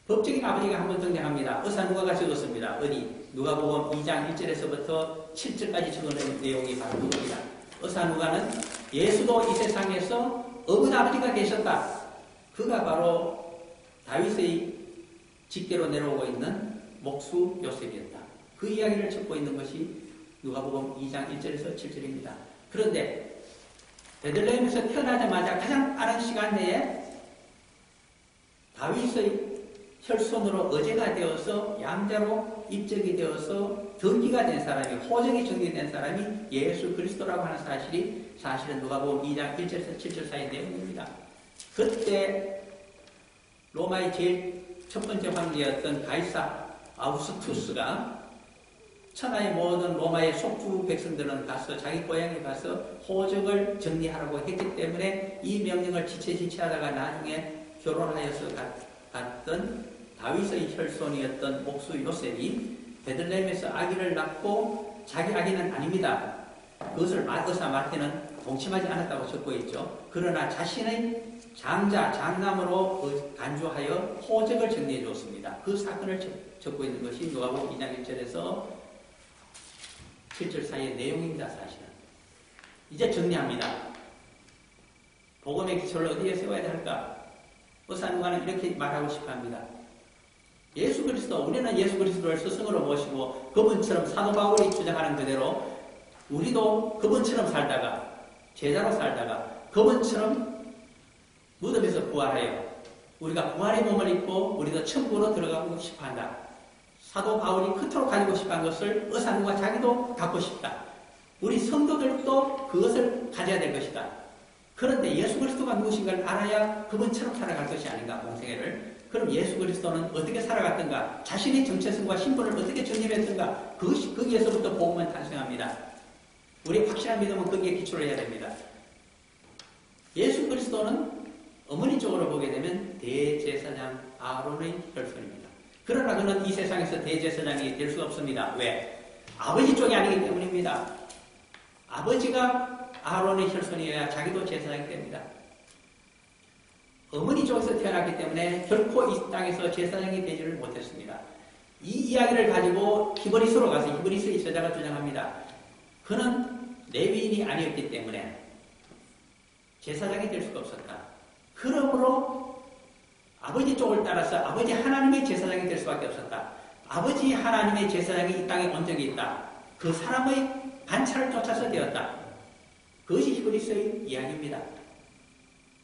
법적인 아버지가 한번 등장합니다. 어사누가가 적었습니다. 어디? 누가복음 2장 1절에서부터 7절까지 적어놓은 내용이 바로 그겁니다. 어사누가는 예수도 이 세상에서 어머니 아버지가 계셨다. 그가 바로 다윗의 직계로 내려오고 있는 목수 요셉이었다. 그 이야기를 적고 있는 것이 누가복음 2장 1절에서 7절입니다. 그런데 베들레헴에서 태어나자마자 가장 빠른 시간 내에 다윗의 혈손으로 어제가 되어서 양자로 입적이 되어서 등기가 된 사람이, 호적이 정리된 사람이 예수 그리스도라고 하는 사실이 사실은 누가복음 2장 1절에서 7절 사이 내용입니다. 그때 로마의 제일 첫 번째 황제였던 가이사 아우구스투스가 천하의 모든 로마의 속주 백성들은 가서 자기 고향에 가서 호적을 정리하라고 했기 때문에 이 명령을 지체하다가 나중에 결혼하여서 갔던 다윗의 혈손이었던 목수 요셉이 베들레헴에서 아기를 낳고 자기 아기는 아닙니다. 그것을 의사 마태는 동침하지 않았다고 적고 있죠. 그러나 자신의 장남으로 간주하여 호적을 정리해 주었습니다. 그 사건을 적고 있는 것이 누가복음 2장 1절에서 7절 사이의 내용입니다. 사실은. 이제 정리합니다. 복음의 기초를 어디에 세워야 할까? 어사누가는 이렇게 말하고 싶어합니다. 예수 그리스도, 우리는 예수 그리스도를 스승으로 모시고 그분처럼 사도 바울이 주장하는 그대로 우리도 그분처럼 살다가, 제자로 살다가 그분처럼 무덤에서 부활하여 우리가 부활의 몸을 입고 우리도 천국으로 들어가고 싶어한다. 사도 바울이 그토록 가지고 싶어한 것을 어사누가 자기도 갖고 싶다. 우리 성도들도 그것을 가져야 될 것이다. 그런데 예수 그리스도가 무엇인가를 알아야 그분처럼 살아갈 것이 아닌가, 공생애를. 그럼 예수 그리스도는 어떻게 살아갔던가, 자신의 정체성과 신분을 어떻게 정립했던가, 거기에서부터 복음은 탄생합니다. 우리 확실한 믿음은 거기에 기초를 해야 됩니다. 예수 그리스도는 어머니 쪽으로 보게 되면 대제사장 아론의 혈손입니다. 그러나 그는 이 세상에서 대제사장이 될 수 없습니다. 왜? 아버지 쪽이 아니기 때문입니다. 아버지가 아론의 혈손이어야 자기도 제사장이 됩니다. 어머니 쪽에서 태어났기 때문에 결코 이 땅에서 제사장이 되지를 못했습니다. 이 이야기를 가지고 히브리서로 가서 히브리서의 저자가 주장합니다. 그는 레위인이 아니었기 때문에 제사장이 될 수가 없었다. 그러므로 아버지 쪽을 따라서 아버지 하나님의 제사장이 될 수밖에 없었다. 아버지 하나님의 제사장이 이 땅에 온 적이 있다. 그 사람의 반차를 쫓아서 되었다. 그것이 히브리서의 이야기입니다.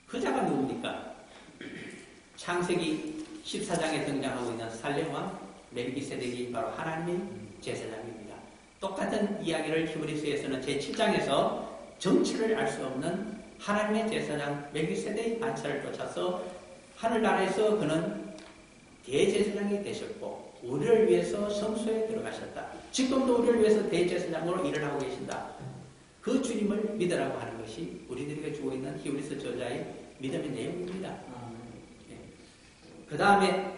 그 자가 누굽니까? 창세기 14장에 등장하고 있는 살렘왕 멜기세덱이 바로 하나님의 제사장입니다. 똑같은 이야기를 히브리서에서는 제7장에서 정체를 알 수 없는 하나님의 제사장 멜기세덱의 반차를 쫓아서 하늘나라에서 그는 대제사장이 되셨고 우리를 위해서 성소에 들어가셨다. 지금도 우리를 위해서 대제사장으로 일을 하고 계신다. 그 주님을 믿으라고 하는 것이 우리들에게 주고 있는 히브리서 저자의 믿음의 내용입니다. 그 다음에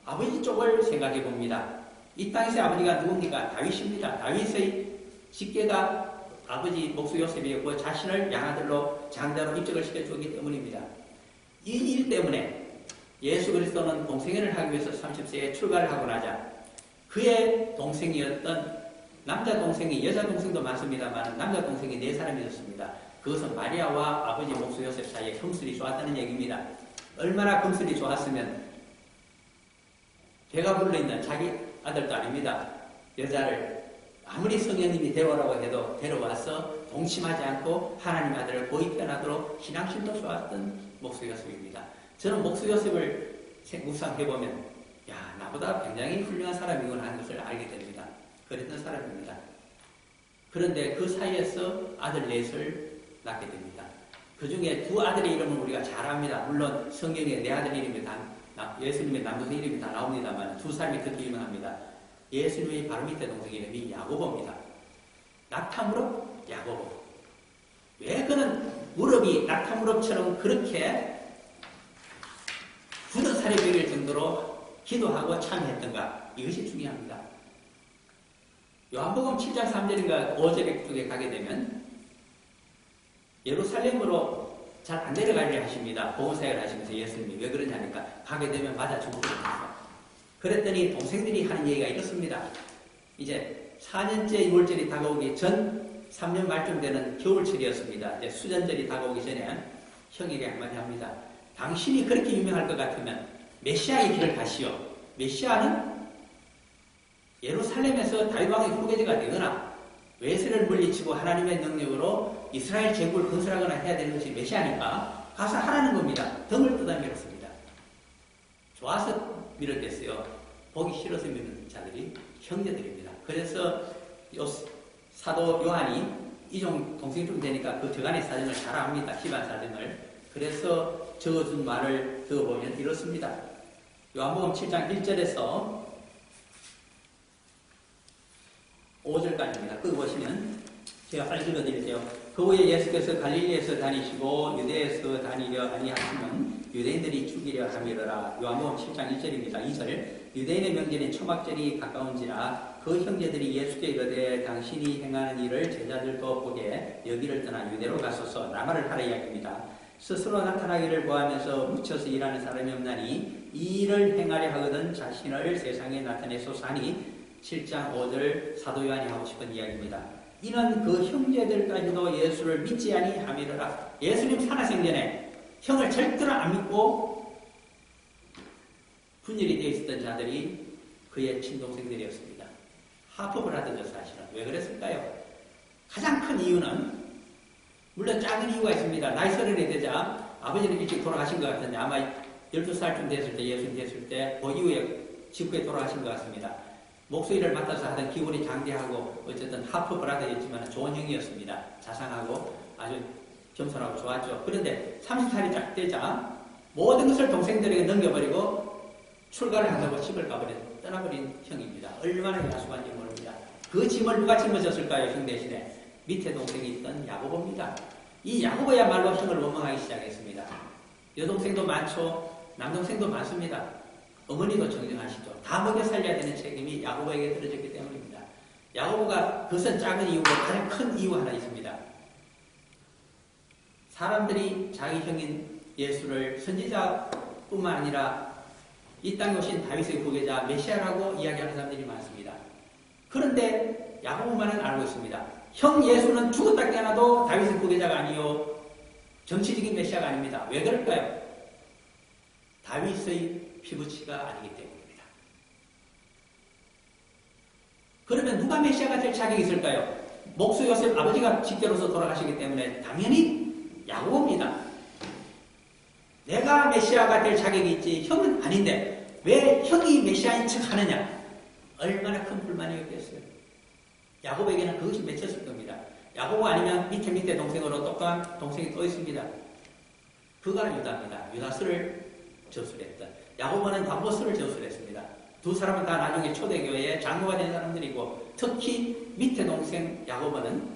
아버지 쪽을 생각해 봅니다. 이 땅에서의 아버지가 누굽니까? 다윗입니다. 다윗의 직계가 아버지 목수 요셉이었고 자신을 양아들로 장자로 입적을 시켜주었기 때문입니다. 이 일 때문에 예수 그리스도는 동생회를 하기 위해서 30세에 출가를 하고 나자 그의 동생이었던 남자 동생이 여자 동생도 많습니다만 남자 동생이 4사람이었습니다. 그것은 마리아와 아버지 목수 요셉 사이에 금슬이 좋았다는 얘기입니다. 얼마나 금슬이 좋았으면 배가 불러있는 자기 아들도 아닙니다. 여자를 아무리 성령님이 데려오라고 해도 데려와서 동침하지 않고 하나님 아들을 거의 편하도록 신앙심도 좋았던 목수 요셉입니다. 저는 목수 요셉을 묵상해보면 야 나보다 굉장히 훌륭한 사람이구나 하는 것을 알게 됩니다. 그랬던 사람입니다. 그런데 그 사이에서 아들 4을 낳게 됩니다. 그 중에 2 아들의 이름은 우리가 잘 압니다. 물론 성경에 4아들 이름이 예수님의 남동생 이름이 다 나옵니다만 2사람이 특히 유명합니다. 예수님의 바로 밑에 동생 이름이 야고보입니다. 낙타무릎 야고보. 왜 그는 무릎이 낙타무릎처럼 그렇게 굳은 살이 베길 정도로 기도하고 참여했던가? 이것이 중요합니다. 요한복음 7장 3절인가 5절 쪽에 가게 되면 예루살렘으로 잘 안 내려가려 하십니다. 보호사역을 하시면서 예수님이 왜 그러냐니까 가게 되면 맞아 죽었습니다. 그랬더니 동생들이 하는 얘기가 이렇습니다. 이제 4년째 유월절이 다가오기 전 3년 말쯤 되는 겨울철이었습니다. 이제 수전절이 다가오기 전에 형에게 한마디 합니다. 당신이 그렇게 유명할 것 같으면 메시아의 길을 가시오. 메시아는 예루살렘에서 다윗왕의 후계자가 되거나 외세를 물리치고 하나님의 능력으로 이스라엘 제국을 건설하거나 해야 되는 것이 메시아니까 가서 하라는 겁니다. 등을 뜯어 밀었습니다. 좋아서 밀었댔어요. 보기 싫어서 미는 자들이 형제들입니다. 그래서 사도 요한이 이종 동생쯤 되니까 그 저간의 사정을 잘 압니다. 집안 사정을. 그래서 적어준 말을 들어보면 이렇습니다. 요한복음 7장 1절에서 5절까지입니다. 거기 보시면 제가 빨리 읽어드릴게요. 그 후에 예수께서 갈릴리에서 다니시고 유대에서 다니려 아니하시면 유대인들이 죽이려 함이러라. 요한복음 7장 1절입니다. 2절 유대인의 명절인 초막절이 가까운지라 그 형제들이 예수께 이르되 당신이 행하는 일을 제자들도 보게 여기를 떠나 유대로 가소서 라마를 하라 이야기입니다. 스스로 나타나기를 구하면서 묻혀서 일하는 사람이 없나니 이 일을 행하려 하거든 자신을 세상에 나타내소서 하니 7장 5절 사도 요한이 하고 싶은 이야기입니다. 이는 그 형제들까지도 예수를 믿지 아니함이로라. 예수님 살아생전에 형을 절대로 안 믿고 분열이 되어 있었던 자들이 그의 친동생들이었습니다. 하프브라더죠 사실은. 왜 그랬을까요? 가장 큰 이유는 물론 작은 이유가 있습니다. 나이 30이 되자 아버지는 일찍 돌아가신 것 같은데 아마 12살쯤 됐을 때 예수님 됐을 때 그 이후에 직후에 돌아가신 것 같습니다. 목소리를 맡아서 하던 기분이 장대하고 어쨌든 하프 브라더였지만 좋은 형이었습니다. 자상하고 아주 겸손하고 좋았죠. 그런데 30살이 딱 되자 모든 것을 동생들에게 넘겨버리고 출가를 한다고 집을 떠나버린 형입니다. 얼마나 야속한지 모릅니다. 그 짐을 누가 짊어졌을까요? 형 대신에 밑에 동생이 있던 야고보입니다. 이 야고보야말로 형을 원망하기 시작했습니다. 여동생도 많죠. 남동생도 많습니다. 어머니도 정정하시죠. 다 먹여 살려야 되는 책임이 야고보에게 떨어졌기 때문입니다. 야고보가 그것은 작은 이유고 가장 큰 이유 하나 있습니다. 사람들이 자기 형인 예수를 선지자뿐만 아니라 이 땅에 오신 다윗의 후계자 메시아라고 이야기하는 사람들이 많습니다. 그런데 야고보만은 알고 있습니다. 형 예수는 죽었다 깨어나도 다윗의 후계자가 아니요 정치적인 메시아가 아닙니다. 왜 그럴까요? 다윗의 피부치가 아니기 때문입니다. 그러면 누가 메시아가 될 자격이 있을까요? 목수 요셉 아버지가 직계로서 돌아가시기 때문에 당연히 야고보입니다. 내가 메시아가 될 자격이 있지 형은 아닌데 왜 형이 메시아인 척 하느냐? 얼마나 큰 불만이었겠어요. 야고보에게는 그것이 맺혔을 겁니다. 야고보 아니면 밑에 동생으로 똑똑한 동생이 또 있습니다. 그가 유다입니다. 유다서를 저술했던. 야고보는 담보서를 저술했습니다. 두 사람은 다 나중에 초대교회의 장로가 된 사람들이고 특히 밑에 동생 야고보는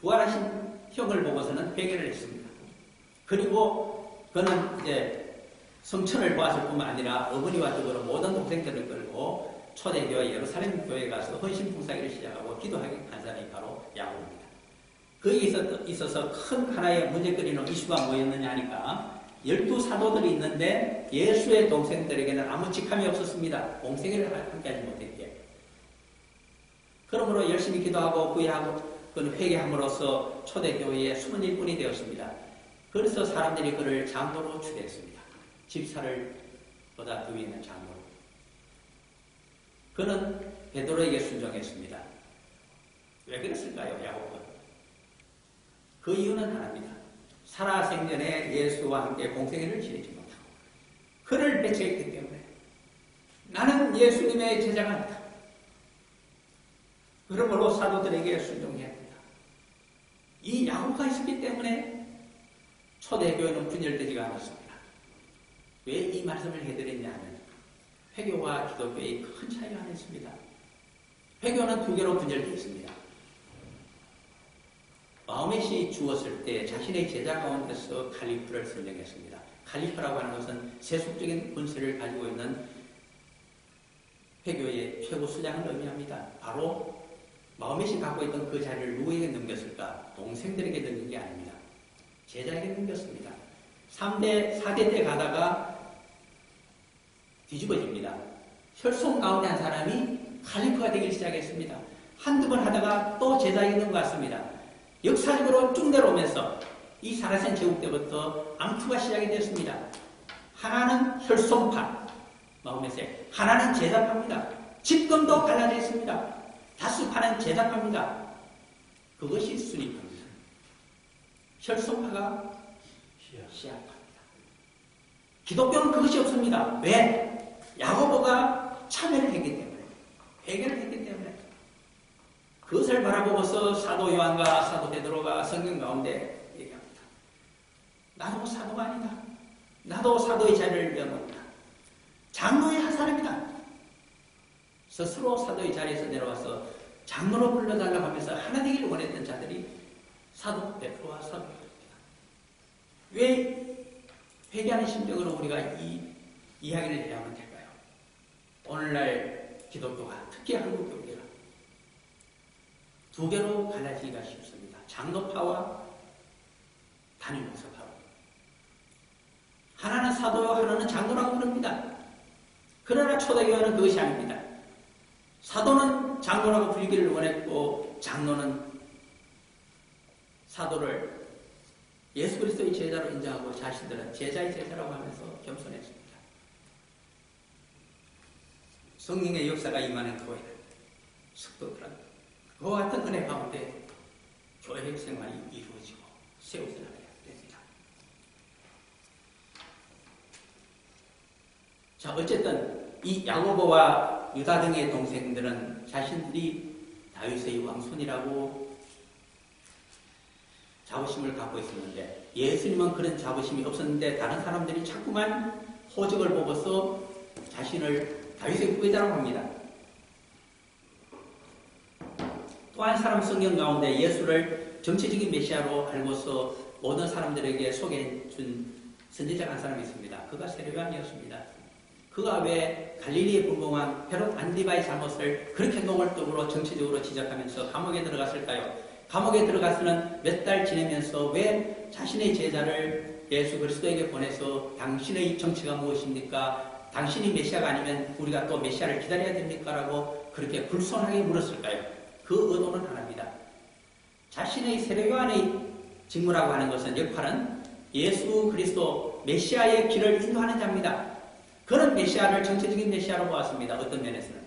부활하신 형을 보고서는 회개를 했습니다. 그리고 그는 이제 성천을 보았을 뿐만 아니라 어머니와 더불어 모든 동생들을 끌고 초대교회 예루살렘 교회에 가서 헌신봉사기를 시작하고 기도하게 한 사람이 바로 야고보입니다. 거기에 있어서 큰 하나의 문제거리는 이슈가 뭐였느냐 하니까 12사도들이 있는데 예수의 동생들에게는 아무 직함이 없었습니다. 공생애를 함께하지 못했기에. 그러므로 열심히 기도하고 구애하고 회개함으로써 초대교회의 숨은 일꾼이 되었습니다. 그래서 사람들이 그를 장로로 추대했습니다. 집사를 보다 더 위에 있는 장로로. 그는 베드로에게 순종했습니다. 왜 그랬을까요, 야고보는? 그 이유는 하나입니다. 살아생전에 예수와 함께 공생애를 지내지 못하고 그를 배척했기 때문에 나는 예수님의 제자가 아니다. 그러므로 사도들에게 순종해야 합니다. 이 야고보가 있었기 때문에 초대교회는 분열되지가 않았습니다. 왜 이 말씀을 해드렸냐 하면 회교와 기독교의 큰 차이가 하나 있습니다. 회교는 두 개로 분열되어 있습니다. 마호멧이 죽었을 때 자신의 제자 가운데서 칼리프를 선정했습니다. 칼리프라고 하는 것은 세속적인 권세를 가지고 있는 회교의 최고 수장을 의미합니다. 바로 마호멧이 갖고 있던 그 자리를 누구에게 넘겼을까? 동생들에게 넘긴 게 아닙니다. 제자에게 넘겼습니다. 4대 때 가다가 뒤집어집니다. 혈손 가운데 한 사람이 칼리프가 되기 시작했습니다. 한두 번 하다가 또 제자에게 넘어갔습니다. 역사적으로 쭉 내려오면서 이 사라센 제국 때부터 암투가 시작이 됐습니다. 하나는 혈손파, 마호멧에 하나는 제자파입니다. 지금도 갈라져 있습니다. 다수파는 제자파입니다. 그것이 순위파입니다. 혈손파가 시아파입니다. 기독교는 그것이 없습니다. 왜? 야고보가 참여를 했기 때문에, 회개를 했기 때문에. 그것을 바라보고서 사도 요한과 사도 베드로가 성경 가운데 얘기합니다. 나도 사도가 아니다. 나도 사도의 자리를 배워봅니다. 장로의 한 사람이다. 스스로 사도의 자리에서 내려와서 장로로 불러달라고 하면서 하나 되기를 원했던 자들이 사도 베드로와 사도 베드로입니다. 왜 회개하는 심정으로 우리가 이 이야기를 해야 하면 될까요? 오늘날 기독교가, 특히 한국 교회가 두 개로 갈라지기가 쉽습니다. 장로파와 단임 목사파로. 하나는 사도요, 하나는 장로라고 부릅니다. 그러나 초대교회는 그것이 아닙니다. 사도는 장로라고 불리기를 원했고 장로는 사도를 예수 그리스도의 제자로 인정하고 자신들은 제자의 제자라고 하면서 겸손했습니다. 성령의 역사가 임하는 교회는 성도들은 그와 같은 은혜 가운데 교회 생활이 이루어지고 세워져야 됩니다. 자, 어쨌든 이 야고보와 유다 등의 동생들은 자신들이 다윗의 왕손이라고 자부심을 갖고 있었는데 예수님은 그런 자부심이 없었는데 다른 사람들이 자꾸만 호적을 보고서 자신을 다윗의 후계자라고 합니다. 또 한 사람 성경 가운데 예수를 정치적인 메시아로 알고서 모든 사람들에게 소개해 준 선지자가 한 사람이 있습니다. 그가 세례요한이었습니다. 그가 왜 갈릴리의 분봉왕 헤롯 안디바의 잘못을 그렇게 노골적으로 정치적으로 지적하면서 감옥에 들어갔을까요? 감옥에 들어가서는 몇 달 지내면서 왜 자신의 제자를 예수 그리스도에게 보내서 당신의 정체가 무엇입니까? 당신이 메시아가 아니면 우리가 또 메시아를 기다려야 됩니까? 라고 그렇게 불손하게 물었을까요? 그 의도는 하나입니다. 자신의 세례요한의 직무라고 하는 것은 역할은 예수 그리스도 메시아의 길을 인도하는 자입니다. 그런 메시아를 정체적인 메시아로 보았습니다. 어떤 면에서는.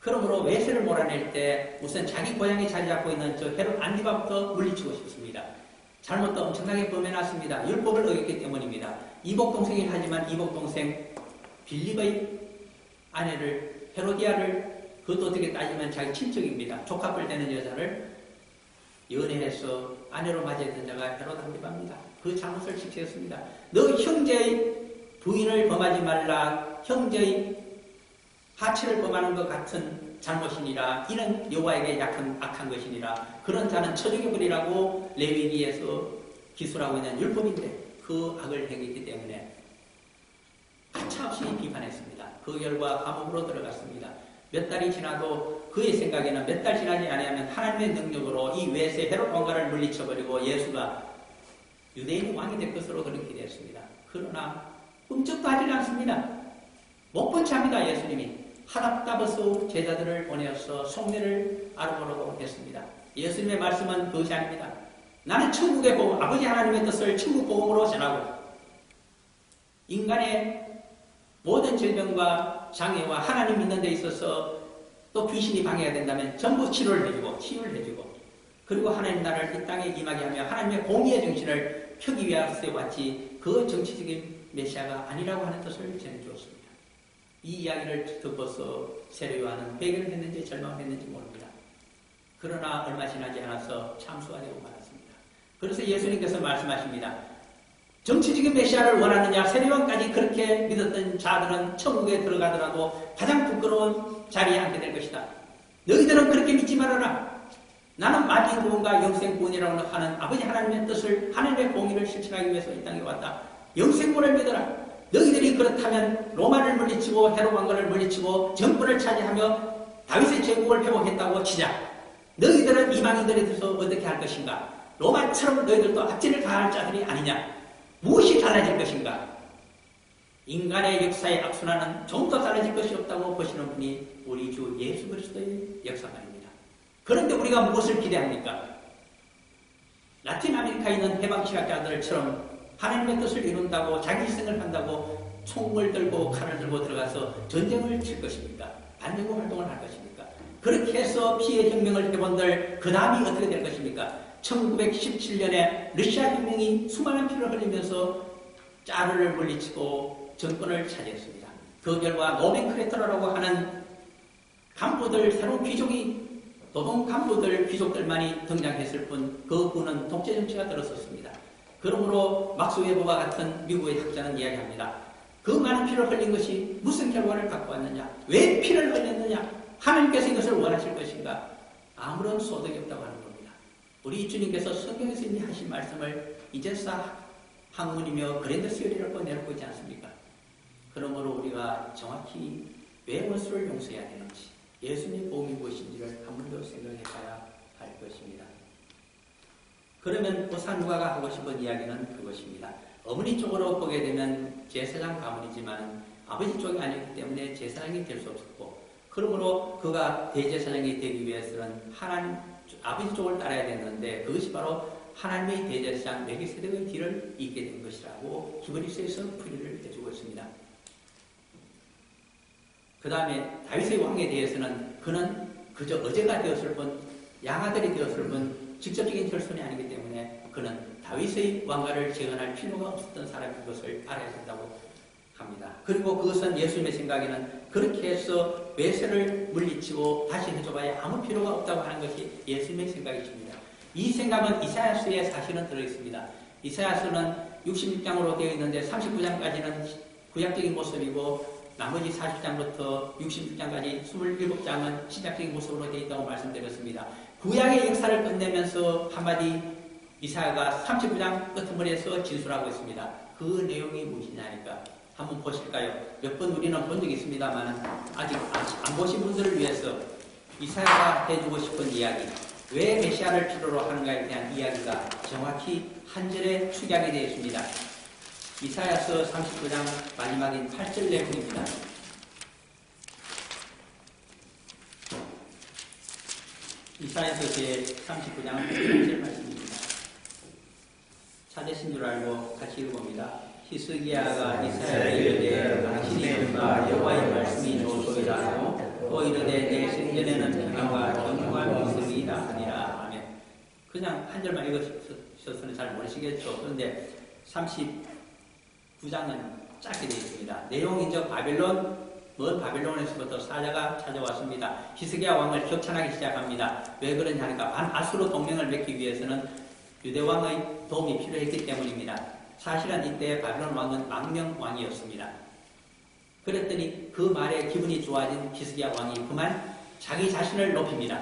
그러므로 외세를 몰아낼 때 우선 자기 고향에 자리 잡고 있는 저 헤롯 안디바부터 물리치고 싶습니다. 잘못도 엄청나게 범해놨습니다. 율법을 어겼기 때문입니다. 이복동생이긴 하지만 이복동생 빌립의 아내를 헤로디아를 그것도 어떻게 따지면 자기 친척입니다. 조카뻘 되는 여자를 연애해서 아내로 맞이했던 자가 헤롯 안디바입니다. 그 잘못을 지켰습니다. 너 형제의 부인을 범하지 말라. 형제의 하치를 범하는 것 같은 잘못이니라. 이는 여호와에게 악한 것이니라. 그런 자는 쳐죽여버리라고 레위기에서 기술하고 있는 율법인데 그 악을 행했기 때문에 가차없이 비판했습니다. 그 결과 감옥으로 들어갔습니다. 몇 달이 지나도 그의 생각에는 몇 달 지나지 않으면 하나님의 능력으로 이 외세 헤롯 왕가를 물리쳐버리고 예수가 유대인의 왕이 될 것으로 그렇게 기대했습니다. 그러나 꿈쩍도 하지 않습니다. 못 본 채 합니다. 예수님이 하답답에서 제자들을 보내어서 속내를 알아보려고 했습니다. 예수님의 말씀은 그것이 아닙니다. 나는 천국의 복음, 아버지 하나님의 뜻을 천국 복음으로 전하고 인간의 모든 질병과 장애와 하나님 믿는 데 있어서 또 귀신이 방해가 된다면 전부 치료를 해주고 그리고 하나님 나라를 이 땅에 임하게 하며 하나님의 공의의 정신을 펴기 위하여 세워왔지 그 정치적인 메시아가 아니라고 하는 뜻을 전해주었습니다. 이 이야기를 듣고서 세례요한은 회개를 했는지 절망했는지 모릅니다. 그러나 얼마 지나지 않아서 참수가 되고 말았습니다. 그래서 예수님께서 말씀하십니다. 정치적인 메시아를 원하느냐? 세례요한까지 그렇게 믿었던 자들은 천국에 들어가더라도 가장 부끄러운 자리에 앉게 될 것이다. 너희들은 그렇게 믿지 말아라. 나는 마귀 구원과 영생 구원이라고 하는 아버지 하나님의 뜻을 하나님의 공의를 실천하기 위해서 이 땅에 왔다. 영생 구원을 믿어라. 너희들이 그렇다면 로마를 물리치고 헤롯 왕가를 물리치고 정권을 차지하며 다윗의 제국을 회복했다고 치자. 너희들은 이방인들에 대해서 어떻게 할 것인가? 로마처럼 너희들도 악질을 다할 자들이 아니냐? 무엇이 달라질 것인가? 인간의 역사의 악순환은 좀 더 달라질 것이 없다고 보시는 분이 우리 주 예수 그리스도의 역사관입니다. 그런데 우리가 무엇을 기대합니까? 라틴 아메리카에 있는 해방치학자들처럼 하나님의 뜻을 이룬다고 자기 희생을 한다고 총을 들고 칼을 들고 들어가서 전쟁을 칠 것입니까? 반영구 활동을 할 것입니까? 그렇게 해서 피해 혁명을 해본들 그 다음이 어떻게 될 것입니까? 1917년에 러시아 혁명이 수많은 피를 흘리면서 짜르를 물리치고 정권을 차지했습니다. 그 결과 노멘크레터라고 하는 간부들, 새로운 귀족이 노동 간부들, 귀족들만이 등장했을 뿐 그 부는 독재 정치가 들어섰습니다. 그러므로 막스 웨버와 같은 미국의 학자는 이야기합니다. 그 많은 피를 흘린 것이 무슨 결과를 갖고 왔느냐? 왜 피를 흘렸느냐? 하나님께서 이것을 원하실 것인가? 아무런 소득이 없다고 하는 겁니다. 우리 주님께서 성경에서 이미 하신 말씀을 이제사 학문이며 그랜드 시어리라고 내놓고 있지 않습니까? 그러므로 우리가 정확히 왜 원수를 용서해야 되는지 예수님의 복음이 무엇인지를 한 번 더 생각해 봐야 할 것입니다. 그러면 보살누가가 하고 싶은 이야기는 그것입니다. 어머니 쪽으로 보게 되면 제사장 가문이지만 아버지 쪽이 아니기 때문에 제사장이 될 수 없었고 그러므로 그가 대제사장이 되기 위해서는 하나님 아버지 쪽을 따라야 됐는데 그것이 바로 하나님의 대제사장 멜기세덱의 길을 잇게 된 것이라고 히브리서에서 풀이를 해주고 있습니다. 그 다음에 다윗의 왕에 대해서는 그는 그저 어제가 되었을 뿐 양아들이 되었을 뿐 직접적인 혈손이 아니기 때문에 그는 다윗의 왕가를 재건할 필요가 없었던 사람인 것을 알아야 된다고 합니다. 그리고 그것은 예수님의 생각에는 그렇게 해서 외세를 물리치고 다시 해줘봐야 아무 필요가 없다고 하는 것이 예수님의 생각이십니다. 이 생각은 이사야서에 사실은 들어있습니다. 이사야서는 66장으로 되어 있는데 39장까지는 구약적인 모습이고 나머지 40장부터 66장까지 27장은 신약적인 모습으로 되어 있다고 말씀드렸습니다. 구약의 역사를 끝내면서 한마디 이사야가 39장 끝머리에서 진술하고 있습니다. 그 내용이 무엇이냐니까 한번 보실까요? 몇 번 우리는 본 적이 있습니다만 아직 안 보신 분들을 위해서 이사야가 해주고 싶은 이야기, 왜 메시아를 필요로 하는가에 대한 이야기가 정확히 한 절에 축약이 되어 있습니다. 이사야서 39장 마지막인 8절 내용입니다. 이사야서 제39장 8절 말씀입니다. 찾으신 줄 알고 같이 읽어봅니다. 히스기야가 이사야에게 이르되 당신이 그가 여호와의 말씀이 좋소이다 하고 또 이르되 내 생전에는 평안과 정의와 미승이다 하니라. 아멘. 그냥 한 절만 읽으셔서는 잘 모르시겠죠. 그런데 39장은 짧게 되어 있습니다. 내용인적 먼 바벨론에서부터 사자가 찾아왔습니다. 히스기야 왕을 격찬하기 시작합니다. 왜 그러냐 하니까 반아수르 동맹을 맺기 위해서는 유대왕의 도움이 필요했기 때문입니다. 사실은 이때 바벨론 왕은 망명왕이었습니다. 그랬더니 그 말에 기분이 좋아진 히스기야 왕이 그만 자기 자신을 높입니다.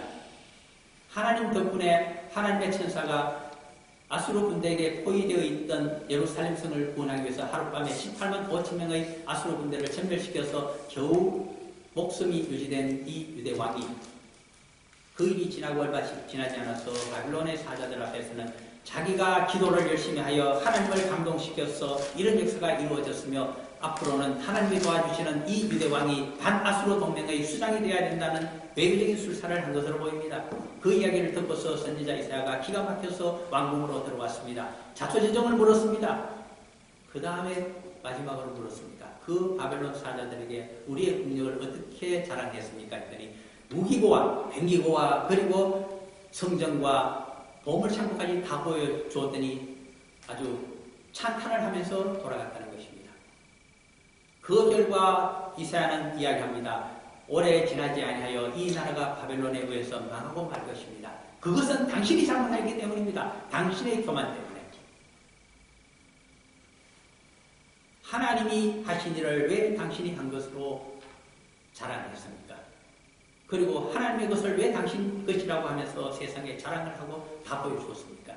하나님 덕분에 하나님의 천사가 아수르 군대에게 포위되어 있던 예루살렘 성을 구원하기 위해서 하룻밤에 18만 5천 명의 아수르 군대를 전멸시켜서 겨우 목숨이 유지된 이 유대 왕이 그 일이 지나고 얼마 지나지 않아서 바빌론의 사자들 앞에서는 자기가 기도를 열심히 하여 하나님을 감동시켜서 이런 역사가 이루어졌으며 앞으로는 하나님이 도와주시는 이 유대 왕이 반아수르 동맹의 수장이 되어야 된다는 외교적인 술사를 한 것으로 보입니다. 그 이야기를 듣고서 선지자 이사야가 기가 막혀서 왕궁으로 들어왔습니다. 자초지종을 물었습니다. 그 다음에 마지막으로 물었습니다. 그 바벨론 사자들에게 우리의 국력을 어떻게 자랑했습니까? 했더니 무기고와 뱅기고와 그리고 성전과 보물창고까지 다 보여주었더니 아주 찬탄을 하면서 돌아갔다는 것입니다. 그 결과 이사야는 이야기합니다. 오래 지나지 아니하여 이 나라가 바벨론에 의해서 망하고 말 것입니다. 그것은 당신이 잘못했기 때문입니다. 당신의 교만 때문에. 하나님이 하신 일을 왜 당신이 한 것으로 자랑했습니까? 그리고 하나님의 것을 왜 당신 것이라고 하면서 세상에 자랑을 하고 다 보여주었습니까?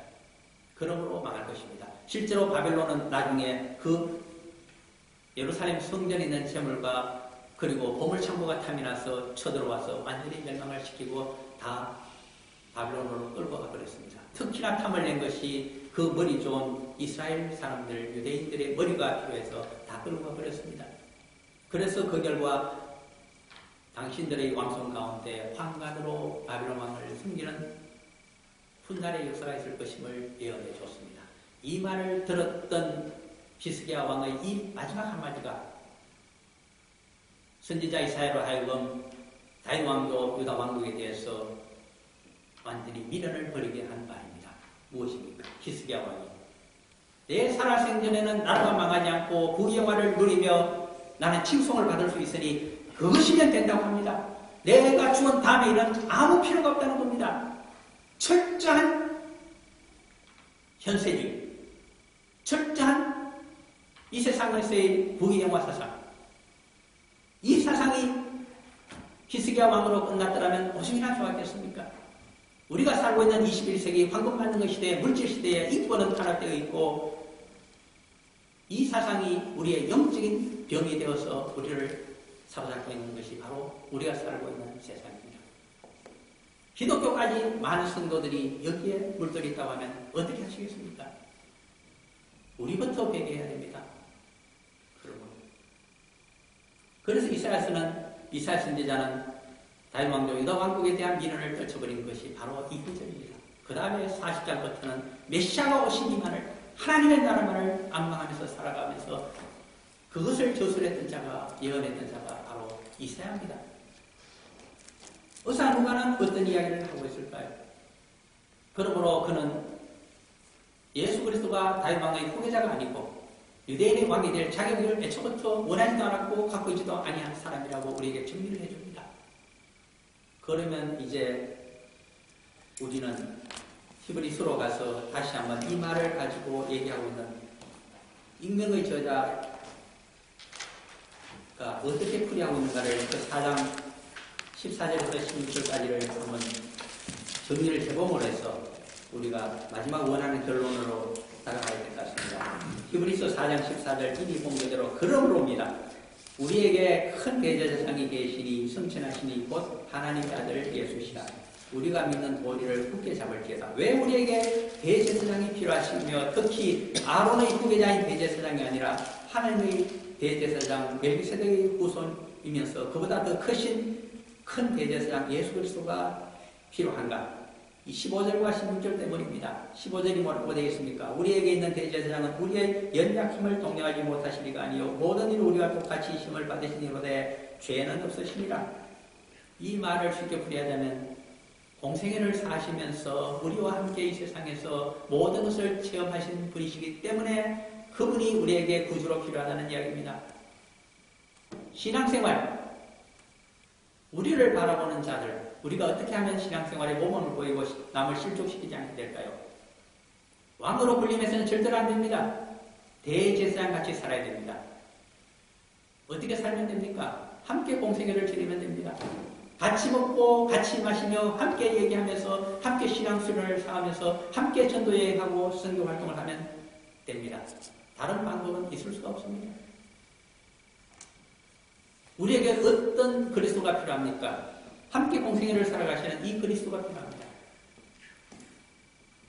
그러므로 망할 것입니다. 실제로 바벨론은 나중에 그 예루살렘 성전에 있는 재물과 그리고 보물창고가 탐이 나서 쳐들어와서 완전히 멸망을 시키고 다 바벨론으로 끌고 가버렸습니다. 특히나 탐을 낸 것이 그 머리 좋은 이스라엘 사람들, 유대인들의 머리가 필요해서 다 끌고 가버렸습니다. 그래서 그 결과 당신들의 왕성 가운데 황간으로 바벨론 왕을 숨기는 훗날의 역사가 있을 것임을 예언해 줬습니다. 이 말을 들었던 히스기야 왕의 이 마지막 한마디가 선지자 이사야로 하여금 다윗 왕조 유다 왕국에 대해서 완전히 미련을 버리게 한 말입니다. 무엇입니까? 히스기야 왕이 내 살아생전에는 나라가 망하지 않고 부귀영화를 누리며 나는 칭송을 받을 수 있으니 그것이면 된다고 합니다. 내가 죽은 다음에 이런 아무 필요가 없다는 겁니다. 철저한 현세주의, 철저한 이 세상에서의 부귀영화 사상, 이 사상이 히스기야 왕으로 끝났더라면 무엇이나 좋았겠습니까? 우리가 살고 있는 21세기 황금만능의 시대에 물질시대에 인권은 타락되어 있고 이 사상이 우리의 영적인 병이 되어서 우리를 사로잡고 있는 것이 바로 우리가 살고 있는 세상입니다. 기독교까지 많은 성도들이 여기에 물들어 있다고 하면 어떻게 하시겠습니까? 우리부터 회개해야 됩니다. 그래서 이사야 선지자는 다윗 왕조 유다 왕국에 대한 미련을 떨쳐버린 것이 바로 이 구절입니다. 그 다음에 40장부터는 메시아가 오시기만을 하나님의 나라만을 앙망하면서 살아가면서 그것을 저술했던 자가 예언했던 자가 바로 이사야입니다. 의사 누가는 어떤 이야기를 하고 있을까요? 그러므로 그는 예수 그리스도가 다윗 왕의 후계자가 아니고 유대인의 왕이 될 자격을 애초부터 원하지도 않았고 갖고 있지도 아니한 사람이라고 우리에게 정리를 해줍니다. 그러면 이제 우리는 히브리서로 가서 다시 한번 이 말을 가지고 얘기하고 있는 익명의 저자가 어떻게 풀이하고 있는가를 그 4장 14절에서 16절까지를 한번 정리를 해봄으로 해서 우리가 마지막 원하는 결론으로 따라가야 될 것 같습니다. 히브리서 4장 14절 이미 본 그대로 그러므로입니다. 우리에게 큰 대제사장이 계시니 성천하시니 곧 하나님의 아들 예수시라. 우리가 믿는 도리를 굳게 잡을지어다. 왜 우리에게 대제사장이 필요하시며 특히 아론의 후계자인 대제사장이 아니라 하나님의 대제사장 멜기세덱의 후손이면서 그보다 더 크신 큰 대제사장 예수 그리스도가 필요한가? 이 15절과 16절 때문입니다. 15절이 뭐라고 되겠습니까? 우리에게 있는 대제사장은 우리의 연약함을 동정하지 못하시리가 아니요 모든 일 우리와 똑같이 힘을 받으시니로되 죄는 없으시니라. 이 말을 쉽게 풀이하자면 공생애를 사시면서 우리와 함께 이 세상에서 모든 것을 체험하신 분이시기 때문에 그분이 우리에게 구주로 필요하다는 이야기입니다. 신앙생활, 우리를 바라보는 자들, 우리가 어떻게 하면 신앙생활에 모범을 보이고 남을 실족시키지 않게 될까요? 왕으로 불림해서는 절대로 안 됩니다. 대제사장 같이 살아야 됩니다. 어떻게 살면 됩니까? 함께 공생애를 지내면 됩니다. 같이 먹고 같이 마시며 함께 얘기하면서 함께 신앙수련을 쌓으면서 함께 전도여행하고 선교활동을 하면 됩니다. 다른 방법은 있을 수가 없습니다. 우리에게 어떤 그리스도가 필요합니까? 함께 공생애를 살아가시는 이 그리스도가 필요합니다.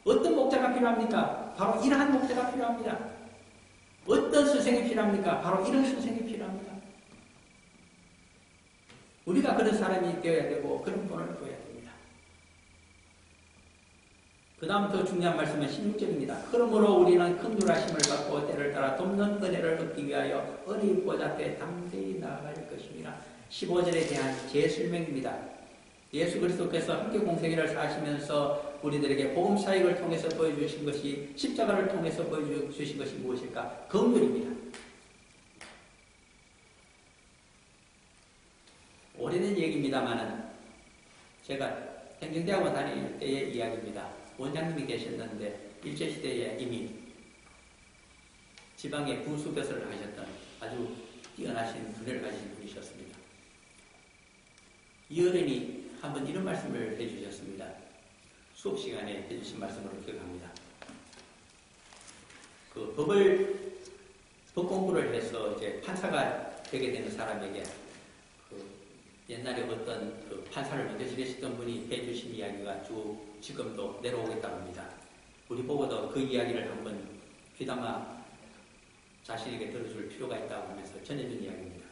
어떤 목자가 필요합니까? 바로 이러한 목자가 필요합니다. 어떤 선생이 필요합니까? 바로 이런 선생이 필요합니다. 우리가 그런 사람이 되어야 되고 그런 본을 보여야 됩니다. 그 다음 더 중요한 말씀은 16절입니다. 그러므로 우리는 긍휼하심을 받고 때를 따라 돕는 은혜를 얻기 위하여 은혜의 보좌 앞에 담대히 나아갈 것입니다. 15절에 대한 재설명입니다. 예수 그리스도께서 함께 공생애를 사시면서 우리들에게 복음 사역을 통해서 보여주신 것이 십자가를 통해서 보여주신 것이 무엇일까? 긍휼입니다. 오래된 얘기입니다만은 제가 행정대학원 다닐 때의 이야기입니다. 원장님이 계셨는데 일제시대에 이미 지방에 군수교수를 하셨던 아주 뛰어나신 분야를 가지신 분이셨습니다. 이 어른이 한번 이런 말씀을 해주셨습니다. 수업 시간에 해주신 말씀으로 기억합니다. 법 공부를 해서 이제 판사가 되게 되는 사람에게 옛날에 어떤 판사를 먼저 지내셨던 분이 해주신 이야기가 쭉 지금도 내려오겠다고 합니다. 우리 보고도 그 이야기를 한번 귀담아 자신에게 들어줄 필요가 있다고 하면서 전해준 이야기입니다.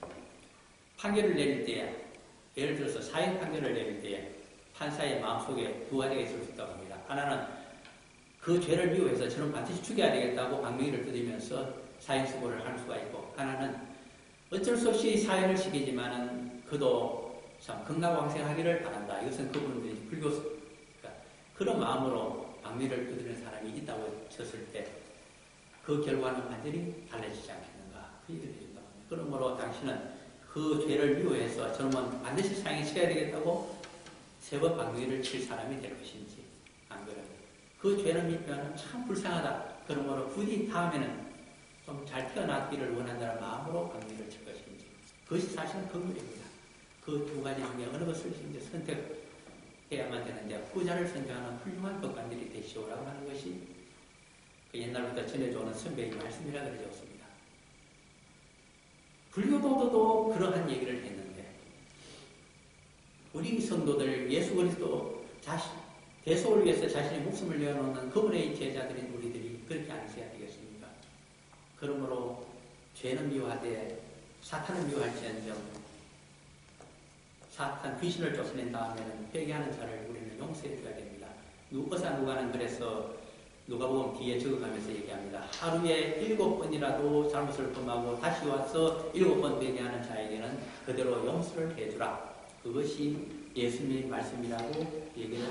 판결을 내릴 때, 예를 들어서 사형 판결을 내릴 때 판사의 마음속에 두 가지가 있을 수 있다고 합니다. 하나는 그 죄를 미워해서 저는 반드시 죽여야 되겠다고 방명이를 뜯으면서 사형 선고를 할 수가 있고, 하나는 어쩔 수 없이 사형을 시키지만은 그도 참 극락왕생하기를 바란다. 이것은 그분들이 불교니까 그런 마음으로 방미를 두드리는 사람이 있다고 쳤을 때 그 결과는 완전히 달라지지 않겠는가. 그 얘기를 해준다고 합니다. 그러므로 당신은 그 죄를 미워해서 저놈은 반드시 사형에 쳐야 되겠다고 세 번 방미를 칠 사람이 될 것인지, 안 그래요. 그 죄를 믿으면 참 불쌍하다. 그러므로 부디 다음에는 좀 잘 태어나기를 원한다는 마음으로 방미를 칠 것인지. 그것이 사실은 긍휼입니다. 그 두 가지 중에 어느 것을 이제 선택해야만 되는데 후자를 선택하는 훌륭한 법관들이 되시오라고 하는 것이 그 옛날부터 전해져오는 선배의 말씀이라 그러셨습니다. 불교도도 그러한 얘기를 했는데 우리 성도들 예수 그리스도 대속을 위해서 자신의 목숨을 내어놓는 그분의 제자들인 우리들이 그렇게 안 해야 되겠습니까? 그러므로 죄는 미워하되 사탄은 미워할지언정 사탄 귀신을 쫓아낸 다음에는 회개하는 자를 우리는 용서해 줘야 됩니다. 누가는 그래서 누가복음 뒤에 적어가면서 얘기합니다. 하루에 7번이라도 잘못을 범하고 다시 와서 7번 회개하는 자에게는 그대로 용서를 해주라. 그것이 예수님의 말씀이라고 얘기를